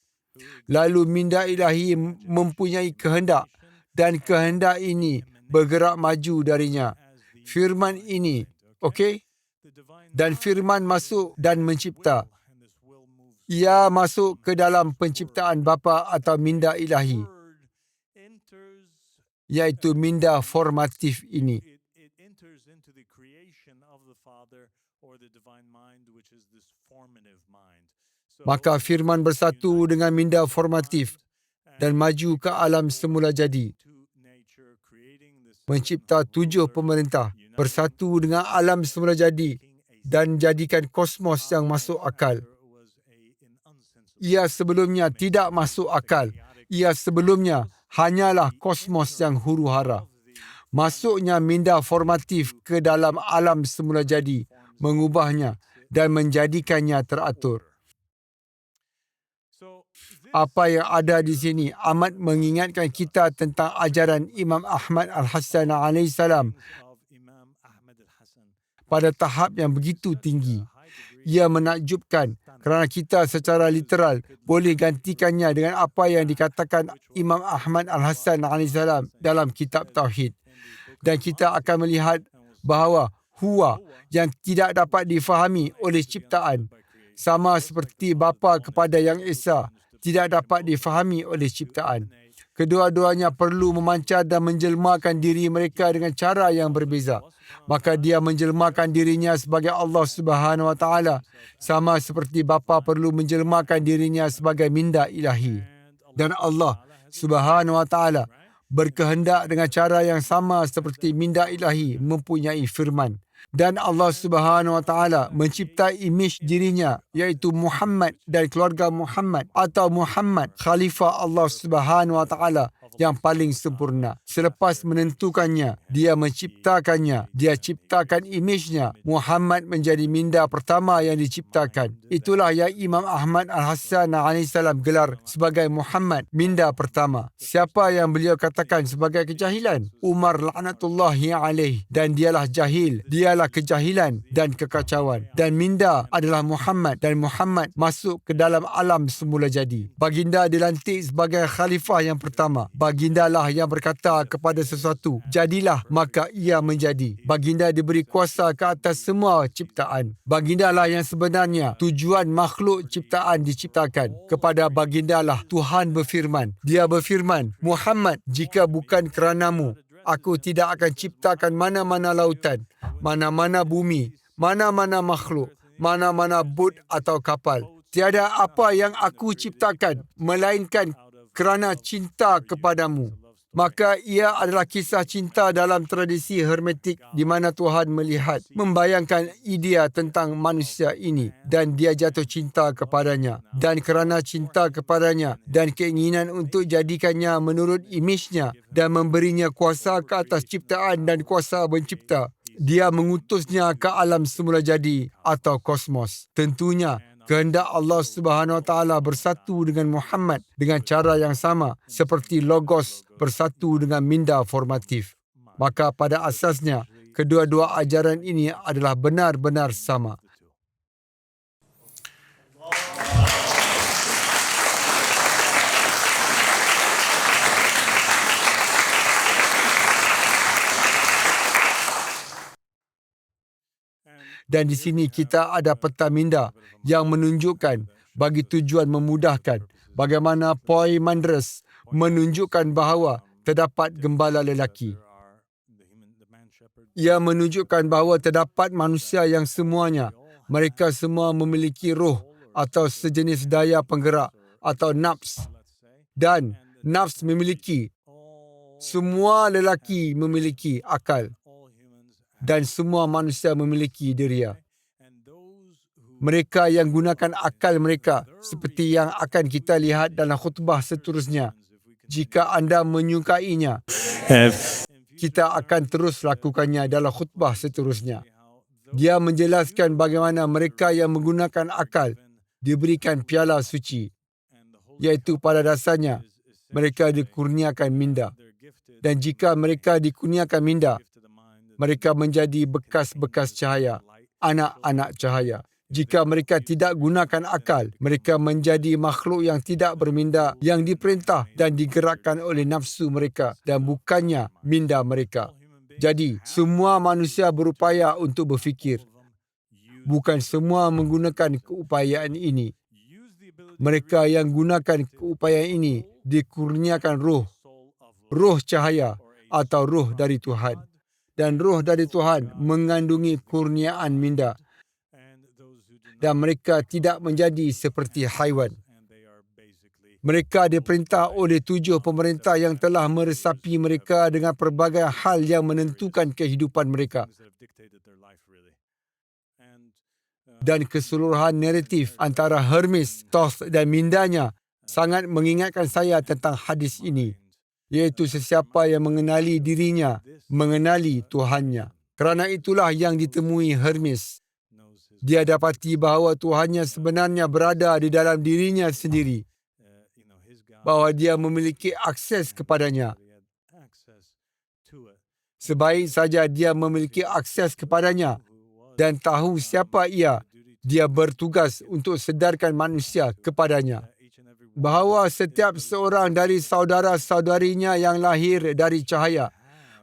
Lalu minda ilahi mempunyai kehendak dan kehendak ini bergerak maju darinya. Firman ini, okey? Dan firman masuk dan mencipta. Ia masuk ke dalam penciptaan Bapa atau minda ilahi, iaitu minda formatif ini. Maka firman bersatu dengan minda formatif dan maju ke alam semula jadi. mencipta 7 pemerintah, bersatu dengan alam semula jadi dan jadikan kosmos yang masuk akal. Ia sebelumnya tidak masuk akal. Ia sebelumnya hanyalah kosmos yang huru-hara. Masuknya minda formatif ke dalam alam semula jadi, mengubahnya dan menjadikannya teratur. Apa yang ada di sini amat mengingatkan kita tentang ajaran Imam Ahmad Al-Hassan AS pada tahap yang begitu tinggi. Ia menakjubkan kerana kita secara literal boleh gantikannya dengan apa yang dikatakan Imam Ahmad Al-Hassan AS dalam kitab Tauhid. Dan kita akan melihat bahawa huwa yang tidak dapat difahami oleh ciptaan, sama seperti bapa kepada Yang Esa, tidak dapat difahami oleh ciptaan. Kedua-duanya perlu memancar dan menjelmakan diri mereka dengan cara yang berbeza. Maka dia menjelmakan dirinya sebagai Allah Subhanahu Wa Taala, sama seperti bapa perlu menjelmakan dirinya sebagai minda ilahi. Dan Allah Subhanahu Wa Taala berkehendak dengan cara yang sama seperti minda ilahi mempunyai firman. Dan Allah Subhanahu Wa Taala mencipta imej dirinya, iaitu Muhammad dan keluarga Muhammad atau Muhammad khalifah Allah Subhanahu Wa Taala yang paling sempurna. Selepas menentukannya, dia menciptakannya. Dia ciptakan imejnya. Muhammad menjadi minda pertama yang diciptakan. Itulah yang Imam Ahmad Al-Hassan AS gelar sebagai Muhammad, minda pertama. Siapa yang beliau katakan sebagai kejahilan? Umar laknatullahi alaih. Dan dialah jahil. Dialah kejahilan dan kekacauan. Dan minda adalah Muhammad. Dan Muhammad masuk ke dalam alam semula jadi. Baginda dilantik sebagai khalifah yang pertama. Bagindalah yang berkata kepada sesuatu, jadilah, maka ia menjadi. Baginda diberi kuasa ke atas semua ciptaan. Bagindalah yang sebenarnya tujuan makhluk ciptaan diciptakan. Kepada bagindalah Tuhan berfirman. Dia berfirman, Muhammad, jika bukan keranamu, aku tidak akan ciptakan mana-mana lautan, mana-mana bumi, mana-mana makhluk, mana-mana bot atau kapal. Tiada apa yang aku ciptakan, melainkan kerana cinta kepadamu. Maka ia adalah kisah cinta dalam tradisi hermetik di mana Tuhan melihat, membayangkan idea tentang manusia ini dan dia jatuh cinta kepadanya. Dan kerana cinta kepadanya dan keinginan untuk jadikannya menurut imejnya dan memberinya kuasa ke atas ciptaan dan kuasa mencipta, dia mengutusnya ke alam semula jadi atau kosmos. Tentunya kehendak Allah Subhanahu Wa Taala bersatu dengan Muhammad dengan cara yang sama seperti logos bersatu dengan minda formatif. Maka pada asasnya, kedua-dua ajaran ini adalah benar-benar sama. Dan di sini kita ada peta minda yang menunjukkan bagi tujuan memudahkan bagaimana Poimandres menunjukkan bahawa terdapat gembala lelaki. Ia menunjukkan bahawa terdapat manusia yang semuanya, mereka semua memiliki roh atau sejenis daya penggerak atau nafs. Dan nafs memiliki, semua lelaki memiliki akal. Dan semua manusia memiliki diria. Mereka yang gunakan akal mereka seperti yang akan kita lihat dalam khutbah seterusnya. Jika anda menyukainya, kita akan terus lakukannya dalam khutbah seterusnya. Dia menjelaskan bagaimana mereka yang menggunakan akal diberikan piala suci, iaitu pada dasarnya mereka dikurniakan minda. Dan jika mereka dikurniakan minda, mereka menjadi bekas-bekas cahaya, anak-anak cahaya. Jika mereka tidak gunakan akal, mereka menjadi makhluk yang tidak berminda, yang diperintah dan digerakkan oleh nafsu mereka dan bukannya minda mereka. Jadi, semua manusia berupaya untuk berfikir. Bukan semua menggunakan keupayaan ini. Mereka yang gunakan keupayaan ini dikurniakan roh cahaya atau roh dari Tuhan. Dan roh dari Tuhan mengandungi kurniaan minda. Dan mereka tidak menjadi seperti haiwan. Mereka diperintah oleh 7 pemerintah yang telah meresapi mereka dengan pelbagai hal yang menentukan kehidupan mereka. Dan keseluruhan naratif antara Hermes, Thoth dan Mindanya sangat mengingatkan saya tentang hadis ini, iaitu sesiapa yang mengenali dirinya, mengenali Tuhannya. Kerana itulah yang ditemui Hermes. Dia dapati bahawa Tuhannya sebenarnya berada di dalam dirinya sendiri, bahawa dia memiliki akses kepadanya. Sebaik saja dia memiliki akses kepadanya dan tahu siapa ia, dia bertugas untuk sedarkan manusia kepadanya. Bahawa setiap seorang dari saudara-saudarinya yang lahir dari cahaya,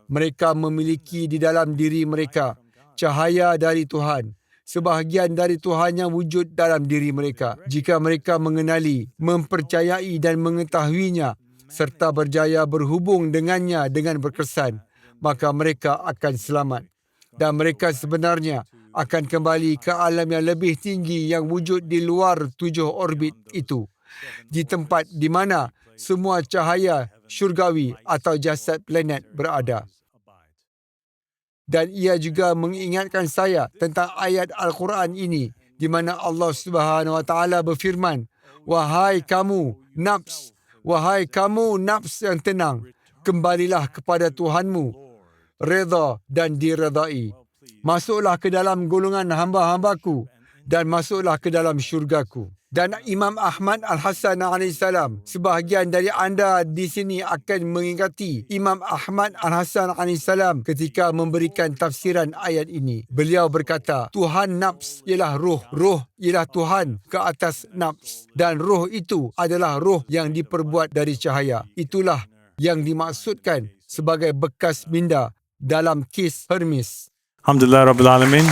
mereka memiliki di dalam diri mereka cahaya dari Tuhan. Sebahagian dari Tuhan yang wujud dalam diri mereka. Jika mereka mengenali, mempercayai dan mengetahuinya, serta berjaya berhubung dengannya dengan berkesan, maka mereka akan selamat. Dan mereka sebenarnya akan kembali ke alam yang lebih tinggi yang wujud di luar 7 orbit itu, di tempat di mana semua cahaya syurgawi atau jasad planet berada. Dan ia juga mengingatkan saya tentang ayat Al-Quran ini, di mana Allah Subhanahu Wa Taala berfirman, wahai kamu nafs yang tenang, kembalilah kepada Tuhanmu, redha dan diredai. Masuklah ke dalam golongan hamba-hambaku dan masuklah ke dalam syurgaku. Dan Imam Ahmad Al-Hasan AS, sebahagian dari anda di sini akan mengingati Imam Ahmad Al-Hasan AS ketika memberikan tafsiran ayat ini. Beliau berkata, Tuhan nafs ialah roh, roh ialah Tuhan ke atas nafs, dan roh itu adalah roh yang diperbuat dari cahaya. Itulah yang dimaksudkan sebagai bekas minda dalam kes Hermes. Alhamdulillah Rabbil Alamin.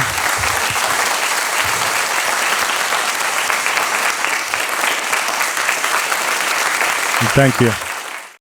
Thank you.